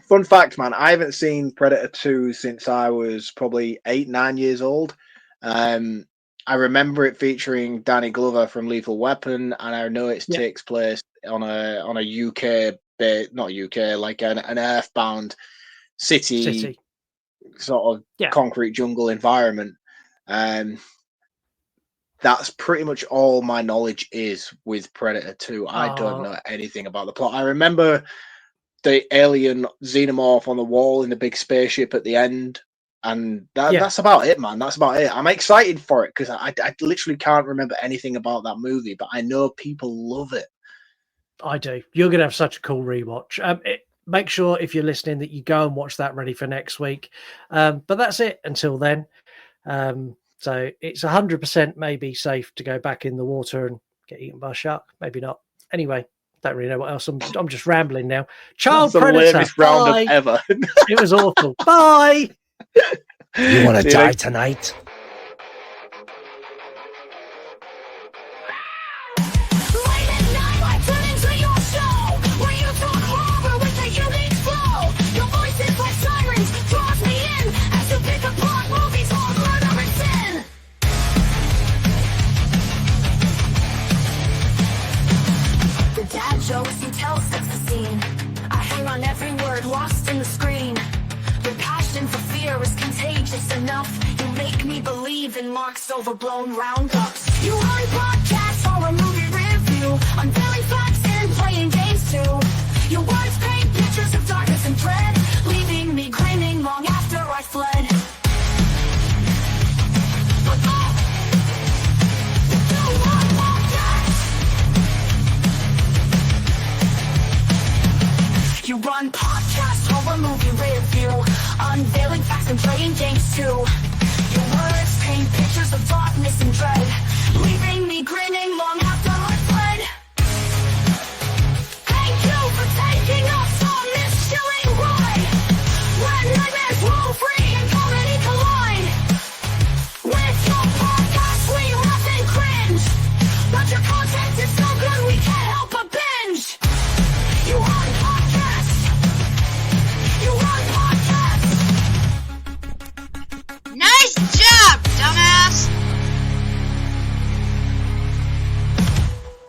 fun fact, man, I haven't seen Predator 2 since I was probably 8-9 years old. I remember it featuring Danny Glover from Lethal Weapon, and I know it takes place on a UK, not UK, like an earthbound city. Sort of concrete jungle environment. That's pretty much all my knowledge is with Predator 2. I don't know anything about the plot. I remember the alien xenomorph on the wall in the big spaceship at the end, and that's about it, man. That's about it. I'm excited for it because I literally can't remember anything about that movie, but I know people love it. I do. You're going to have such a cool rewatch. Make sure if you're listening that you go and watch that ready for next week. But that's it until then. So it's 100% maybe safe to go back in the water and get eaten by a shark. Maybe not. Anyway, don't really know what else. I'm just rambling now. Child That's Predator. The lamest roundup ever. It was awful. Bye. You want to die tonight? Jokes he tells sets the scene. I hang on every word lost in the screen. Your passion for fear is contagious enough. You make me believe in Mark's overblown roundups. You run podcasts or a movie review, unveiling facts and playing games too. Your words paint pictures of darkness and dread, leaving me grinning long after I fled. You run podcasts or a movie review, unveiling facts and playing games too.